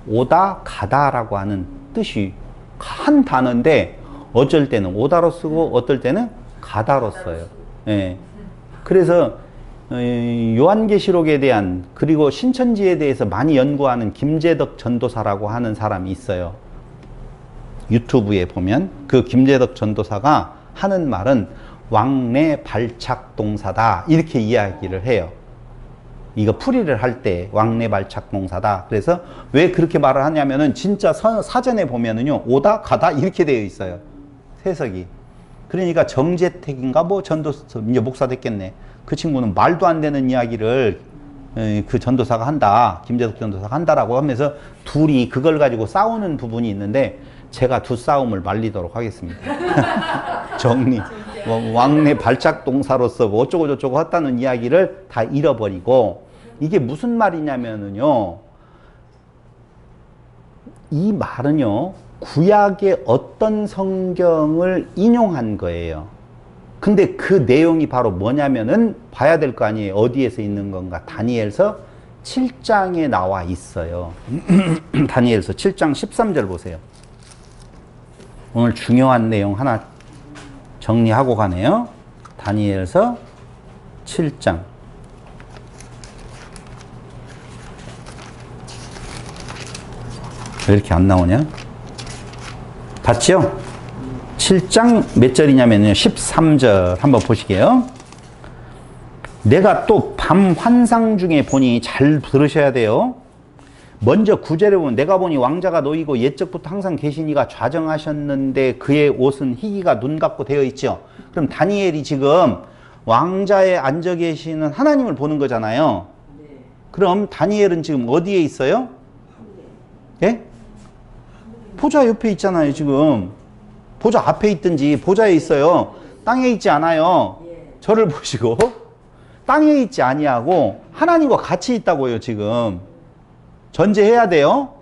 오다 가다라고 하는 뜻이 한 단어인데 어쩔 때는 오다로 쓰고 어떨 때는 가다로 써요. 예. 그래서 요한계시록에 대한 그리고 신천지에 대해서 많이 연구하는 김재덕 전도사라고 하는 사람이 있어요. 유튜브에 보면 그 김재덕 전도사가 하는 말은 왕래 발착 동사다 이렇게 이야기를 해요. 이거 풀이를 할 때 왕래 발착 동사다. 그래서 왜 그렇게 말을 하냐면은 진짜 사전에 보면은요, 오다 가다 이렇게 되어 있어요. 해석이. 그러니까 정재택인가 뭐 전도사, 이제 목사 됐겠네. 그 친구는 말도 안 되는 이야기를 그 전도사가 한다. 김재덕 전도사가 한다라고 하면서 둘이 그걸 가지고 싸우는 부분이 있는데 제가 두 싸움을 말리도록 하겠습니다. 정리. 뭐 왕래 발작 동사로서 뭐 어쩌고 저쩌고 했다는 이야기를 다 잃어버리고, 이게 무슨 말이냐면은요, 이 말은요, 구약의 어떤 성경을 인용한 거예요. 근데 그 내용이 바로 뭐냐면은 봐야 될 거 아니에요. 어디에서 있는 건가? 다니엘서 7장에 나와 있어요. 다니엘서 7장 13절 보세요. 오늘 중요한 내용 하나 정리하고 가네요. 다니엘서 7장. 왜 이렇게 안 나오냐? 봤죠? 7장 몇 절이냐면요. 13절 한번 보시게요. 내가 또 밤 환상 중에 보니, 잘 들으셔야 돼요. 먼저 9절에 보면 내가 보니 왕자가 놓이고 옛적부터 항상 계신 이가 좌정하셨는데 그의 옷은 희기가 눈 같고 되어 있죠. 그럼 다니엘이 지금 왕자에 앉아 계시는 하나님을 보는 거잖아요. 그럼 다니엘은 지금 어디에 있어요? 예? 보좌 옆에 있잖아요. 지금 보좌 앞에 있든지 보좌에 있어요. 땅에 있지 않아요. 저를 보시고 땅에 있지 아니하고 하나님과 같이 있다고요. 지금 전제해야 돼요.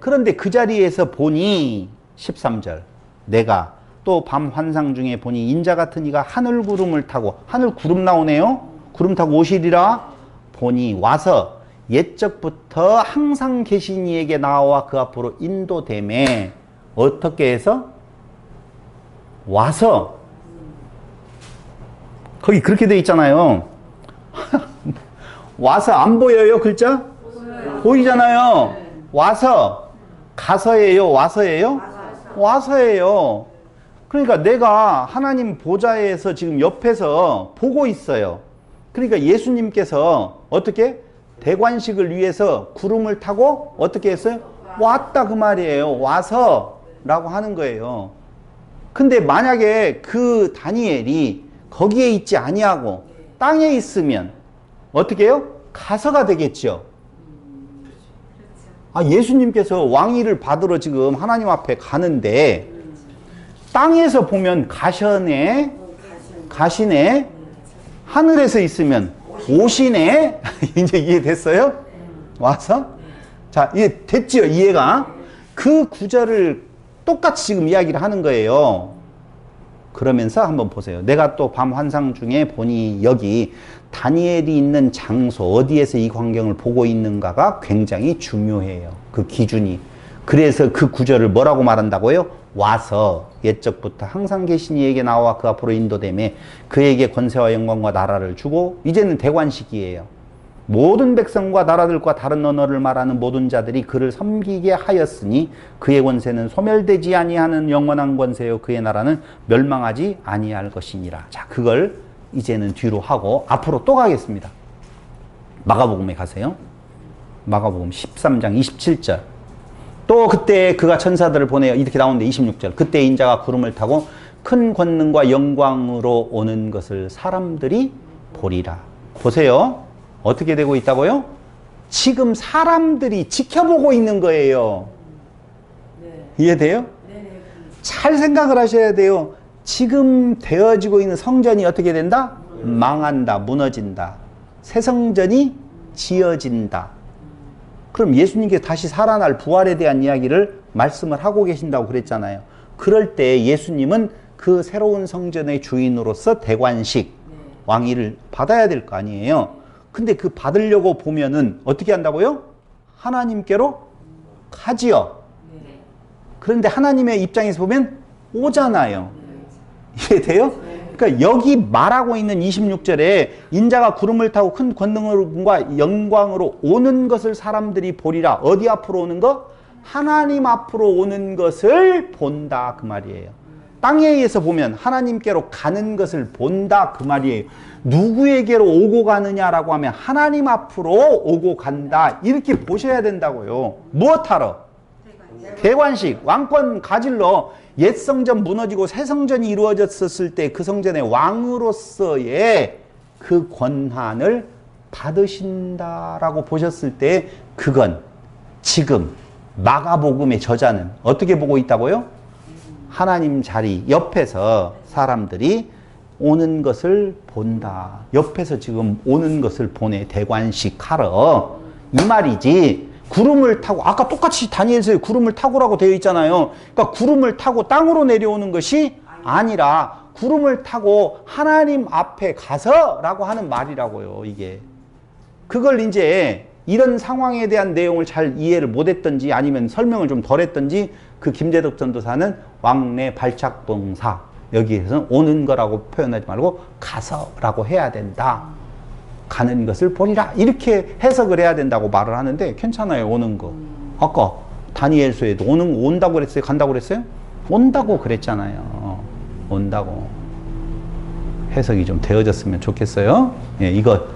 그런데 그 자리에서 보니 13절 내가 또 밤 환상 중에 보니 인자 같은 이가 하늘 구름을 타고, 하늘 구름 나오네요. 구름 타고 오시리라. 보니 와서 옛적부터 항상 계신 이에게 나와 그 앞으로 인도되매. 어떻게 해서? 와서. 거기 그렇게 돼 있잖아요. 와서 안 보여요 글자? 보이잖아요. 와서. 가서예요? 와서예요? 와서예요. 그러니까 내가 하나님 보좌에서 지금 옆에서 보고 있어요. 그러니까 예수님께서 어떻게? 대관식을 위해서 구름을 타고 어떻게 했어요? 왔다 그 말이에요. 와서 라고 하는 거예요. 근데 만약에 그 다니엘이 거기에 있지 아니하고 땅에 있으면 어떻게 해요? 가서가 되겠죠. 아, 예수님께서 왕위를 받으러 지금 하나님 앞에 가는데 땅에서 보면 가시네, 하늘에서 있으면 오시네. 이제 이해됐어요? 와서? 자, 이해 됐죠? 이해가? 그 구절을 똑같이 지금 이야기를 하는 거예요. 그러면서 한번 보세요. 내가 또 밤 환상 중에 보니 여기 다니엘이 있는 장소, 어디에서 이 광경을 보고 있는가가 굉장히 중요해요. 그 기준이. 그래서 그 구절을 뭐라고 말한다고요? 와서 옛적부터 항상 계신 이에게 나와 그 앞으로 인도되매 그에게 권세와 영광과 나라를 주고, 이제는 대관식이에요. 모든 백성과 나라들과 다른 언어를 말하는 모든 자들이 그를 섬기게 하였으니 그의 권세는 소멸되지 아니하는 영원한 권세요 그의 나라는 멸망하지 아니할 것이니라. 자, 그걸 이제는 뒤로 하고 앞으로 또 가겠습니다. 마가복음에 가세요. 마가복음 13장 27절. 또 그때 그가 천사들을 보내어, 이렇게 나오는데 26절. 그때 인자가 구름을 타고 큰 권능과 영광으로 오는 것을 사람들이 보리라. 보세요. 어떻게 되고 있다고요? 지금 사람들이 지켜보고 있는 거예요. 이해돼요? 잘 생각을 하셔야 돼요. 지금 되어지고 있는 성전이 어떻게 된다? 망한다, 무너진다. 새 성전이 지어진다. 그럼 예수님께서 다시 살아날 부활에 대한 이야기를 말씀을 하고 계신다고 그랬잖아요. 그럴 때 예수님은 그 새로운 성전의 주인으로서 대관식, 왕위를 받아야 될 거 아니에요. 근데 그 받으려고 보면은 어떻게 한다고요? 하나님께로 가지요. 그런데 하나님의 입장에서 보면 오잖아요. 이해돼요? 그러니까 여기 말하고 있는 26절에 인자가 구름을 타고 큰 권능과 영광으로 오는 것을 사람들이 보리라. 어디 앞으로 오는 거? 하나님 앞으로 오는 것을 본다 그 말이에요. 땅에 의해서 보면 하나님께로 가는 것을 본다 그 말이에요. 누구에게로 오고 가느냐라고 하면 하나님 앞으로 오고 간다, 이렇게 보셔야 된다고요. 무엇하러? 대관식, 왕권 가질러. 옛 성전 무너지고 새 성전이 이루어졌을 때 그 성전의 왕으로서의 그 권한을 받으신다라고 보셨을 때, 그건 지금 마가복음의 저자는 어떻게 보고 있다고요? 하나님 자리 옆에서 사람들이 오는 것을 본다. 옆에서 지금 오는 것을 보내. 대관식 하러. 이 말이지. 구름을 타고, 아까 똑같이 다니엘서에 구름을 타고라고 되어 있잖아요. 그러니까 구름을 타고 땅으로 내려오는 것이 아니라 구름을 타고 하나님 앞에 가서라고 하는 말이라고요, 이게. 그걸 이제 이런 상황에 대한 내용을 잘 이해를 못했던지 아니면 설명을 좀 덜 했던지 그 김재덕 전도사는 왕래 발작봉사, 여기에서는 오는 거라고 표현하지 말고 가서라고 해야 된다. 가는 것을 보리라. 이렇게 해석을 해야 된다고 말을 하는데 괜찮아요, 오는 거. 아까 다니엘서에도 온다고 그랬어요? 간다고 그랬어요? 온다고 그랬잖아요. 온다고. 해석이 좀 되어졌으면 좋겠어요. 예, 이거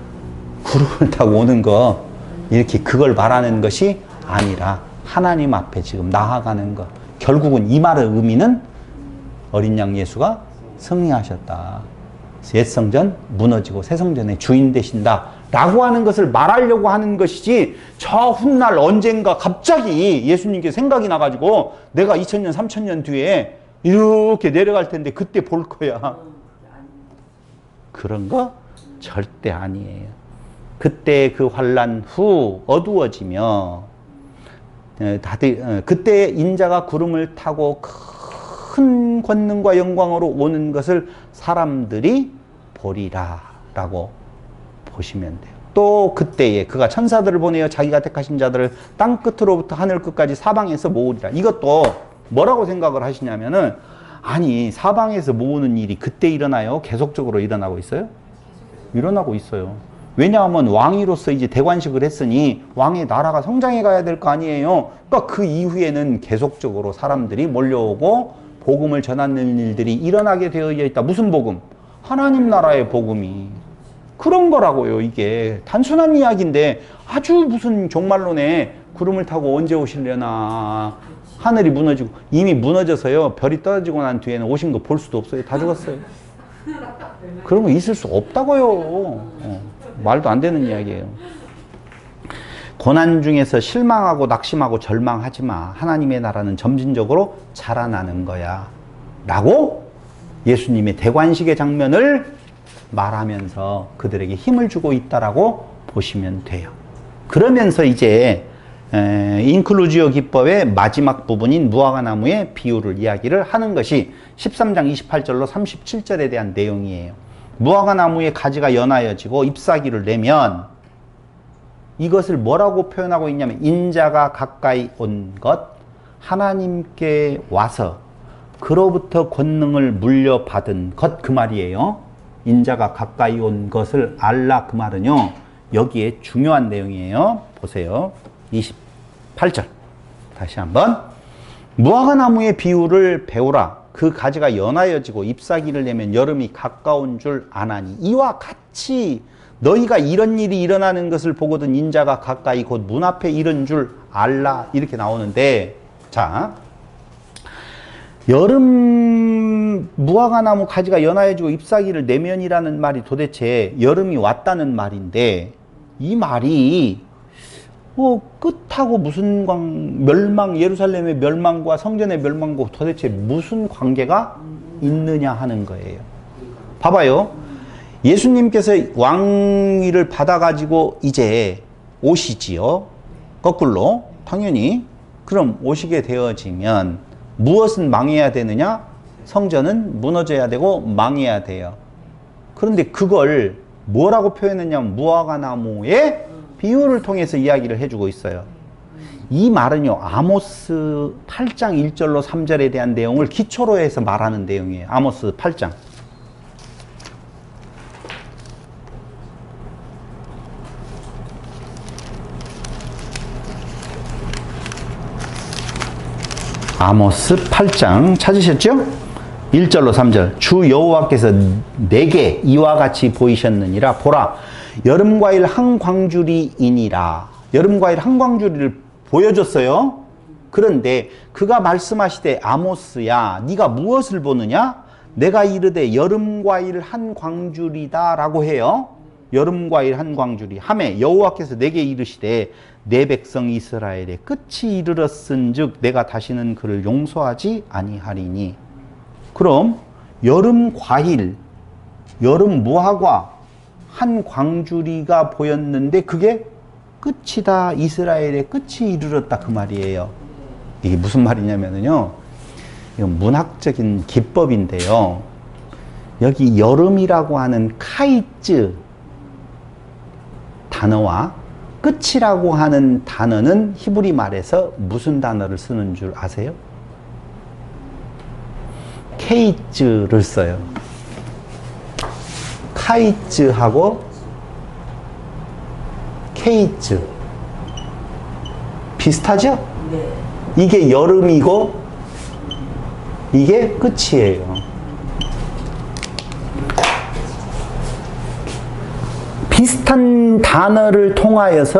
구름을 타고 오는 거 이렇게 그걸 말하는 것이 아니라 하나님 앞에 지금 나아가는 것. 결국은 이 말의 의미는 어린 양 예수가 승리하셨다. 옛 성전 무너지고 새 성전의 주인 되신다 라고 하는 것을 말하려고 하는 것이지, 저 훗날 언젠가 갑자기 예수님께 생각이 나가지고 내가 2000년 3000년 뒤에 이렇게 내려갈 텐데 그때 볼 거야, 그런 거 절대 아니에요. 그때 그 환난 후 어두워지며 다들 그때 인자가 구름을 타고 큰 권능과 영광으로 오는 것을 사람들이 보리라 라고 보시면 돼요. 또 그때에 그가 천사들을 보내어 자기가 택하신 자들을 땅 끝으로부터 하늘 끝까지 사방에서 모으리라. 이것도 뭐라고 생각을 하시냐면은, 아니 사방에서 모으는 일이 그때 일어나요? 계속적으로 일어나고 있어요? 일어나고 있어요. 왜냐하면 왕위로서 이제 대관식을 했으니 왕의 나라가 성장해 가야 될 거 아니에요. 그러니까 그 이후에는 계속적으로 사람들이 몰려오고 복음을 전하는 일들이 일어나게 되어 있다. 무슨 복음? 하나님 나라의 복음이. 그런 거라고요. 이게 단순한 이야기인데 아주 무슨 종말론에 구름을 타고 언제 오시려나, 하늘이 무너지고, 이미 무너져서요 별이 떨어지고 난 뒤에는 오신 거 볼 수도 없어요. 다 죽었어요. 그런 거 있을 수 없다고요. 말도 안 되는 이야기예요. 고난 중에서 실망하고 낙심하고 절망하지 마. 하나님의 나라는 점진적으로 자라나는 거야 라고 예수님의 대관식의 장면을 말하면서 그들에게 힘을 주고 있다라고 보시면 돼요. 그러면서 이제 인클루지오 기법의 마지막 부분인 무화과나무의 비유를 이야기를 하는 것이 13장 28절로 37절에 대한 내용이에요. 무화과나무의 가지가 연하여지고 잎사귀를 내면, 이것을 뭐라고 표현하고 있냐면 인자가 가까이 온 것, 하나님께 와서 그로부터 권능을 물려받은 것, 그 말이에요. 인자가 가까이 온 것을 알라, 그 말은요 여기에 중요한 내용이에요. 보세요. 28절 다시 한번. 무화과나무의 비유를 배우라. 그 가지가 연하여지고 잎사귀를 내면 여름이 가까운 줄 아나니, 이와 같이 너희가 이런 일이 일어나는 것을 보거든 인자가 가까이 곧 문 앞에 이른 줄 알라, 이렇게 나오는데, 자, 여름 무화과나무 가지가 연하여지고 잎사귀를 내면이라는 말이 도대체 여름이 왔다는 말인데, 이 말이 끝하고 무슨 멸망, 예루살렘의 멸망과 성전의 멸망과 도대체 무슨 관계가 있느냐 하는 거예요. 봐봐요. 예수님께서 왕위를 받아가지고 이제 오시지요. 거꾸로 당연히. 그럼 오시게 되어지면 무엇은 망해야 되느냐? 성전은 무너져야 되고 망해야 돼요. 그런데 그걸 뭐라고 표현했냐면 무화과나무의 비유를 통해서 이야기를 해주고 있어요. 이 말은요 아모스 8장 1절로 3절에 대한 내용을 기초로 해서 말하는 내용이에요. 아모스 8장. 아모스 8장 찾으셨죠? 1절로 3절. 주 여호와께서 내게 이와 같이 보이셨느니라. 보라, 여름과일 한 광주리이니라. 여름과일 한 광주리를 보여줬어요. 그런데 그가 말씀하시되 아모스야, 네가 무엇을 보느냐? 내가 이르되 여름과일 한 광주리다 라고 해요. 여름과일 한 광주리 하매 여호와께서 내게 이르시되 내 백성 이스라엘의 끝이 이르렀은즉 내가 다시는 그를 용서하지 아니하리니. 그럼 여름 과일, 여름 무화과 한 광주리가 보였는데 그게 끝이다, 이스라엘의 끝이 이르렀다, 그 말이에요. 이게 무슨 말이냐면요, 이건 문학적인 기법인데요, 여기 여름이라고 하는 카이츠 단어와 끝이라고 하는 단어는 히브리 말에서 무슨 단어를 쓰는 줄 아세요? 케이츠를 써요. 카이츠하고 케이츠 비슷하죠? 네. 이게 여름이고 이게 끝이에요. 비슷한 단어를 통하여서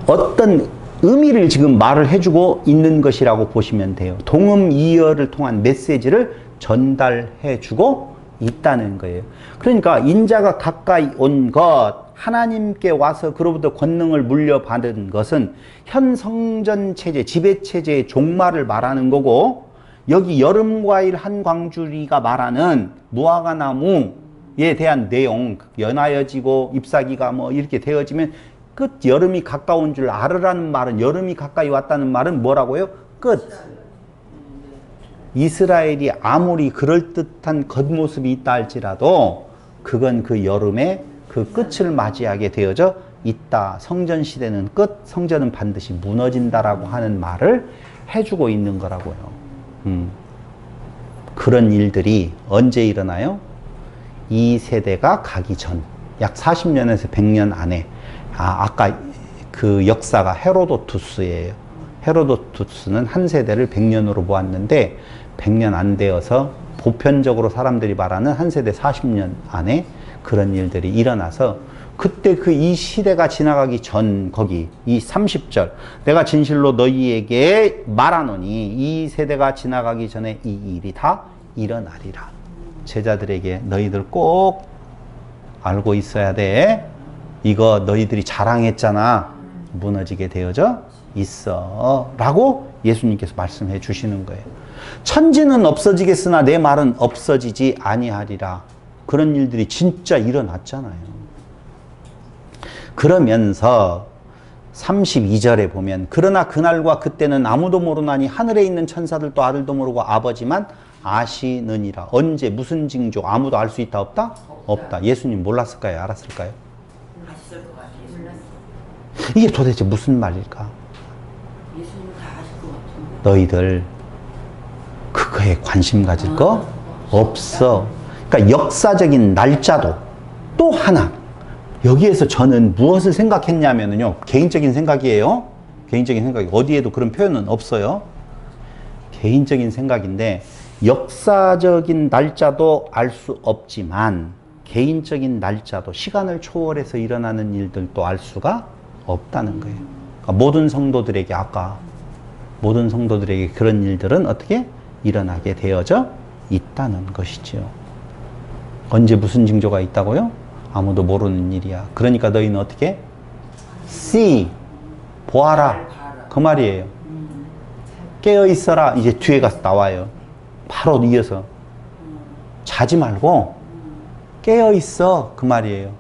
어떤 의미를 지금 말을 해주고 있는 것이라고 보시면 돼요. 동음이어를 통한 메시지를 전달해주고 있다는 거예요. 그러니까 인자가 가까이 온 것, 하나님께 와서 그로부터 권능을 물려받은 것은 현 성전 체제, 지배 체제의 종말을 말하는 거고, 여기 여름과일 한 광주리가 말하는 무화과 나무에 대한 내용, 연하여지고 잎사귀가 뭐 이렇게 되어지면 끝, 여름이 가까운 줄 알으라는 말은, 여름이 가까이 왔다는 말은 뭐라고요? 끝. 이스라엘이 아무리 그럴듯한 겉모습이 있다 할지라도 그건 그 여름의 그 끝을 맞이하게 되어져 있다. 성전 시대는 끝, 성전은 반드시 무너진다라고 하는 말을 해주고 있는 거라고요. 그런 일들이 언제 일어나요? 이 세대가 가기 전, 약 40년에서 100년 안에, 아까 그 역사가 헤로도투스예요. 헤로도투스는 한 세대를 100년으로 보았는데 100년 안 되어서 보편적으로 사람들이 말하는 한 세대 40년 안에 그런 일들이 일어나서, 그때 그 이 시대가 지나가기 전, 거기 이 30절, 내가 진실로 너희에게 말하노니 이 세대가 지나가기 전에 이 일이 다 일어나리라. 제자들에게 너희들 꼭 알고 있어야 돼. 이거 너희들이 자랑했잖아. 무너지게 되어져 있어. 라고 예수님께서 말씀해 주시는 거예요. 천지는 없어지겠으나 내 말은 없어지지 아니하리라. 그런 일들이 진짜 일어났잖아요. 그러면서 32절에 보면, 그러나 그날과 그때는 아무도 모르나니 하늘에 있는 천사들도 아들도 모르고 아버지만 아시느니라. 언제, 무슨 징조, 아무도 알 수 있다 없다? 없다. 예수님 몰랐을까요? 알았을까요? 아실 것 같아요. 몰랐어. 이게 도대체 무슨 말일까? 예수님 다 아실 것 같은데. 너희들 그거에 관심 가질 거 없어. 그러니까 역사적인 날짜도 또 하나, 여기에서 저는 무엇을 생각했냐면요, 개인적인 생각이에요. 개인적인 생각이, 어디에도 그런 표현은 없어요. 개인적인 생각인데, 역사적인 날짜도 알 수 없지만 개인적인 날짜도, 시간을 초월해서 일어나는 일들도 알 수가 없다는 거예요. 그러니까 모든 성도들에게, 아까 모든 성도들에게 그런 일들은 어떻게 일어나게 되어져 있다는 것이죠. 언제 무슨 징조가 있다고요? 아무도 모르는 일이야. 그러니까 너희는 어떻게? see, 보아라. 그 말이에요. 깨어있어라. 이제 뒤에 가서 나와요. 바로 이어서. 자지 말고 깨어있어. 그 말이에요.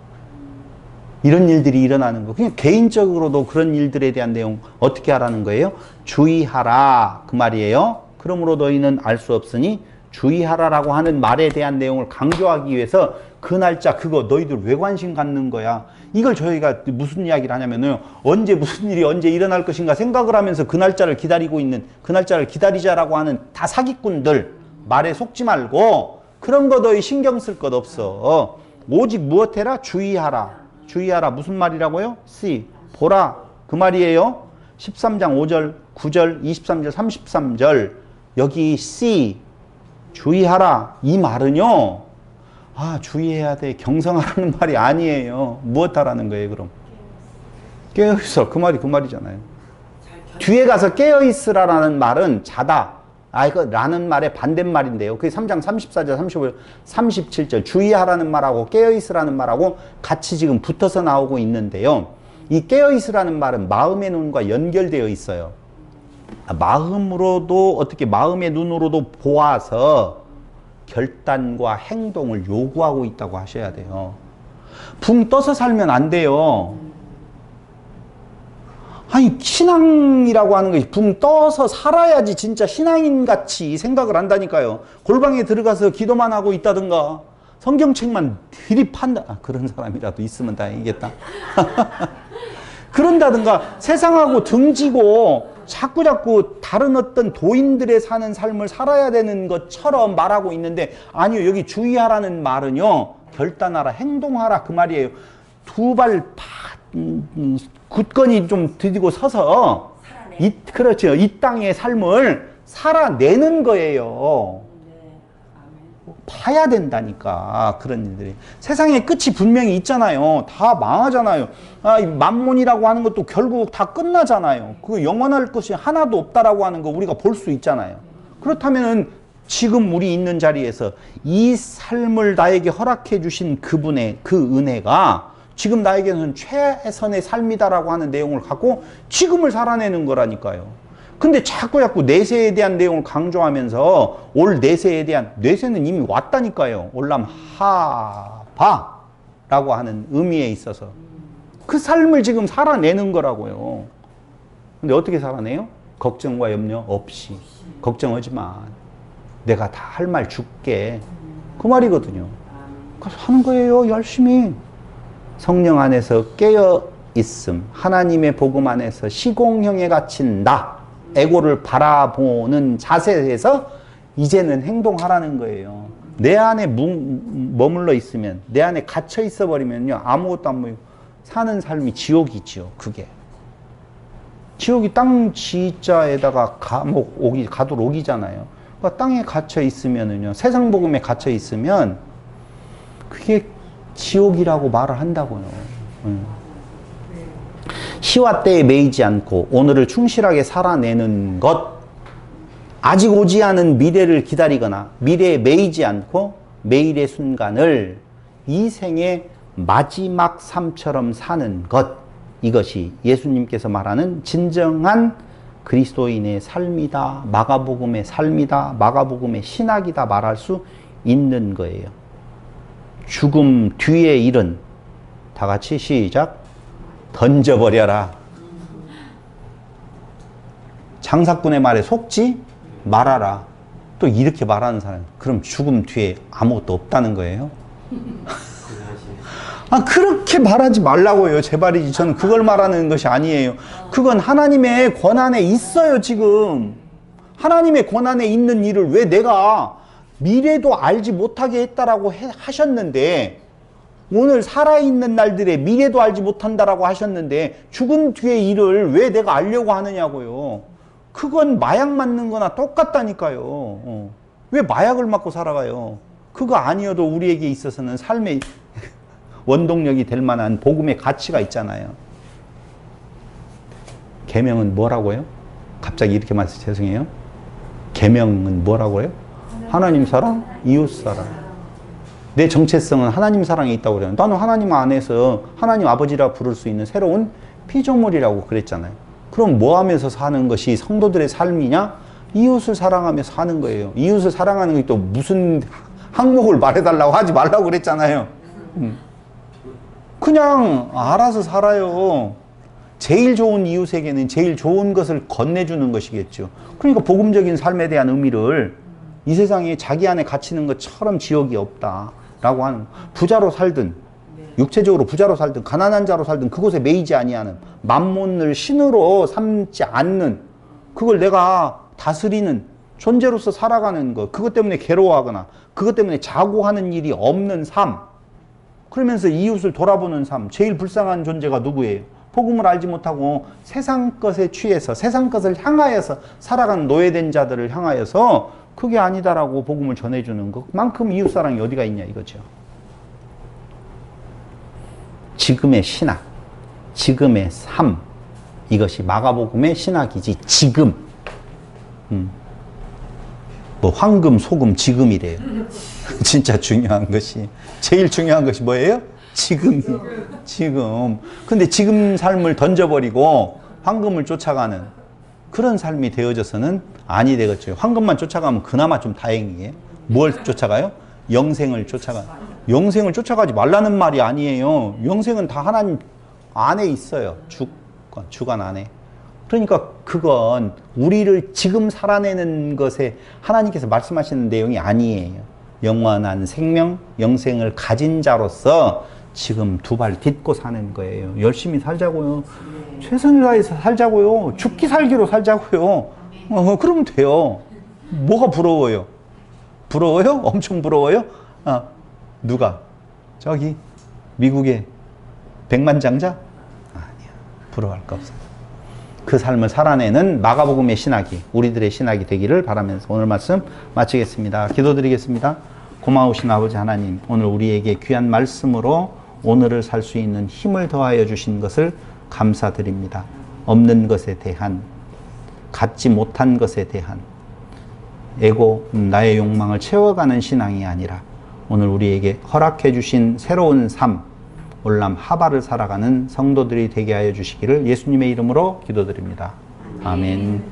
이런 일들이 일어나는 거. 그냥 개인적으로도 그런 일들에 대한 내용 어떻게 하라는 거예요? 주의하라. 그 말이에요. 그러므로 너희는 알 수 없으니 주의하라라고 하는 말에 대한 내용을 강조하기 위해서 그 날짜, 그거 너희들 왜 관심 갖는 거야? 이걸 저희가 무슨 이야기를 하냐면요, 언제 무슨 일이 언제 일어날 것인가 생각을 하면서 그 날짜를 기다리고 있는, 그 날짜를 기다리자라고 하는 다 사기꾼들 말에 속지 말고, 그런 거 너희 신경 쓸 것 없어. 오직 무엇해라? 주의하라. 주의하라. 무슨 말이라고요? see, 보라. 그 말이에요. 13장 5절, 9절, 23절, 33절 여기 see, 주의하라. 이 말은요, 주의해야 돼, 경성하라는 말이 아니에요. 무엇 하라는 거예요, 그럼? 깨어있어. 그 말이 그 말이잖아요. 뒤에 가서 깨어있으라라는 말은 자다. 이거 라는 말의 반대말인데요. 그게 3장 34절, 35절, 37절. 주의하라는 말하고 깨어있으라는 말하고 같이 지금 붙어서 나오고 있는데요. 이 깨어있으라는 말은 마음의 눈과 연결되어 있어요. 마음으로도, 어떻게 마음의 눈으로도 보아서 결단과 행동을 요구하고 있다고 하셔야 돼요. 붕 떠서 살면 안 돼요. 아니, 신앙이라고 하는 것이 붕 떠서 살아야지 진짜 신앙인같이 생각을 한다니까요. 골방에 들어가서 기도만 하고 있다든가 성경책만 드립한다. 그런 사람이라도 있으면 다행이겠다. 그런다든가 세상하고 등지고 자꾸 다른 어떤 도인들의 사는 삶을 살아야 되는 것처럼 말하고 있는데, 아니요, 여기 주의하라는 말은요, 결단하라, 행동하라 그 말이에요. 두 발 굳건히 좀 디디고 서서 그렇죠. 이 땅의 삶을 살아내는 거예요. 네. 아멘. 봐야 된다니까, 그런 일들이. 세상에 끝이 분명히 있잖아요. 다 망하잖아요. 이 만몬이라고 하는 것도 결국 다 끝나잖아요. 그 영원할 것이 하나도 없다라고 하는 거 우리가 볼 수 있잖아요. 그렇다면은 지금 우리 있는 자리에서 이 삶을 나에게 허락해 주신 그분의 그 은혜가 지금 나에게는 최선의 삶이다라고 하는 내용을 갖고 지금을 살아내는 거라니까요. 근데 자꾸 내세에 대한 내용을 강조하면서 올 내세에 대한, 내세는 이미 왔다니까요. 올람 하바라고 하는 의미에 있어서 그 삶을 지금 살아내는 거라고요. 근데 어떻게 살아내요? 걱정과 염려 없이. 걱정하지 마. 내가 다 할 말 줄게. 그 말이거든요. 그래서 하는 거예요. 열심히. 성령 안에서 깨어 있음. 하나님의 복음 안에서 시공형에 갇힌 나. 에고를 바라보는 자세에서 이제는 행동하라는 거예요. 내 안에 머물러 있으면, 내 안에 갇혀 있어 버리면요, 아무것도 안 보이고 사는 삶이 지옥이지요. 그게 지옥이 땅 지자에다가 가도록이잖아요. 그러니까 땅에 갇혀 있으면은요, 세상 복음에 갇혀 있으면 그게 지옥이라고 말을 한다고요. 시와 때에 매이지 않고 오늘을 충실하게 살아내는 것, 아직 오지 않은 미래를 기다리거나 미래에 매이지 않고 매일의 순간을 이 생의 마지막 삶처럼 사는 것, 이것이 예수님께서 말하는 진정한 그리스도인의 삶이다, 마가복음의 삶이다, 마가복음의 신학이다 말할 수 있는 거예요. 죽음 뒤의 일은 다 같이 시작. 던져버려라. 장사꾼의 말에 속지 말아라. 또 이렇게 말하는 사람, 그럼 죽음 뒤에 아무것도 없다는 거예요? 그렇게 말하지 말라고요. 제발이지. 저는 그걸 말하는 것이 아니에요. 그건 하나님의 권한에 있어요, 지금. 하나님의 권한에 있는 일을 왜 내가 미래도 알지 못하게 했다라고 하셨는데, 오늘 살아있는 날들에 미래도 알지 못한다라고 하셨는데 죽은 뒤의 일을 왜 내가 알려고 하느냐고요. 그건 마약 맞는 거나 똑같다니까요. 왜 마약을 맞고 살아가요? 그거 아니어도 우리에게 있어서는 삶의 원동력이 될 만한 복음의 가치가 있잖아요. 계명은 뭐라고요? 갑자기 이렇게 말해서 죄송해요. 계명은 뭐라고요? 하나님 사랑, 이웃 사랑. 내 정체성은 하나님 사랑에 있다고 그래요. 나는 하나님 안에서 하나님 아버지라 부를 수 있는 새로운 피조물이라고 그랬잖아요. 그럼 뭐 하면서 사는 것이 성도들의 삶이냐? 이웃을 사랑하며 사는 거예요. 이웃을 사랑하는 게 또 무슨 항목을 말해달라고 하지 말라고 그랬잖아요. 그냥 알아서 살아요. 제일 좋은 이웃에게는 제일 좋은 것을 건네주는 것이겠죠. 그러니까 복음적인 삶에 대한 의미를 이 세상에 자기 안에 갇히는 것처럼 지옥이 없다라고 하는, 부자로 살든 육체적으로 부자로 살든 가난한 자로 살든 그곳에 매이지 아니하는, 만몬을 신으로 삼지 않는, 그걸 내가 다스리는 존재로서 살아가는 것, 그것 때문에 괴로워하거나 그것 때문에 자고하는 일이 없는 삶, 그러면서 이웃을 돌아보는 삶. 제일 불쌍한 존재가 누구예요? 복음을 알지 못하고 세상 것에 취해서 세상 것을 향하여서 살아가는 노예된 자들을 향하여서 그게 아니다라고 복음을 전해주는 것만큼 이웃사랑이 어디가 있냐 이거죠. 지금의 신학, 지금의 삶, 이것이 마가복음의 신학이지. 지금. 뭐 황금, 소금, 지금이래요. 진짜 중요한 것이, 제일 중요한 것이 뭐예요? 지금. 지금. 근데 지금 삶을 던져버리고 황금을 쫓아가는 그런 삶이 되어져서는 아니 되겠죠. 황금만 쫓아가면 그나마 좀 다행이에요. 뭘 쫓아가요? 영생을 쫓아가. 영생을 쫓아가지 말라는 말이 아니에요. 영생은 다 하나님 안에 있어요. 주관 안에. 그러니까 그건 우리를 지금 살아내는 것에 하나님께서 말씀하시는 내용이 아니에요. 영원한 생명, 영생을 가진 자로서 지금 두 발 딛고 사는 거예요. 열심히 살자고요. 최선을 다해서 살자고요. 죽기 살기로 살자고요. 그러면 돼요. 뭐가 부러워요? 부러워요? 엄청 부러워요? 누가? 저기 미국의 백만장자? 아니야. 부러워할 거 없어요. 그 삶을 살아내는 마가복음의 신학이 우리들의 신학이 되기를 바라면서 오늘 말씀 마치겠습니다. 기도드리겠습니다. 고마우신 아버지 하나님, 오늘 우리에게 귀한 말씀으로 오늘을 살 수 있는 힘을 더하여 주신 것을 감사드립니다. 없는 것에 대한, 갖지 못한 것에 대한 에고, 나의 욕망을 채워가는 신앙이 아니라 오늘 우리에게 허락해 주신 새로운 삶, 올람 하바를 살아가는 성도들이 되게 하여 주시기를 예수님의 이름으로 기도드립니다. 아멘.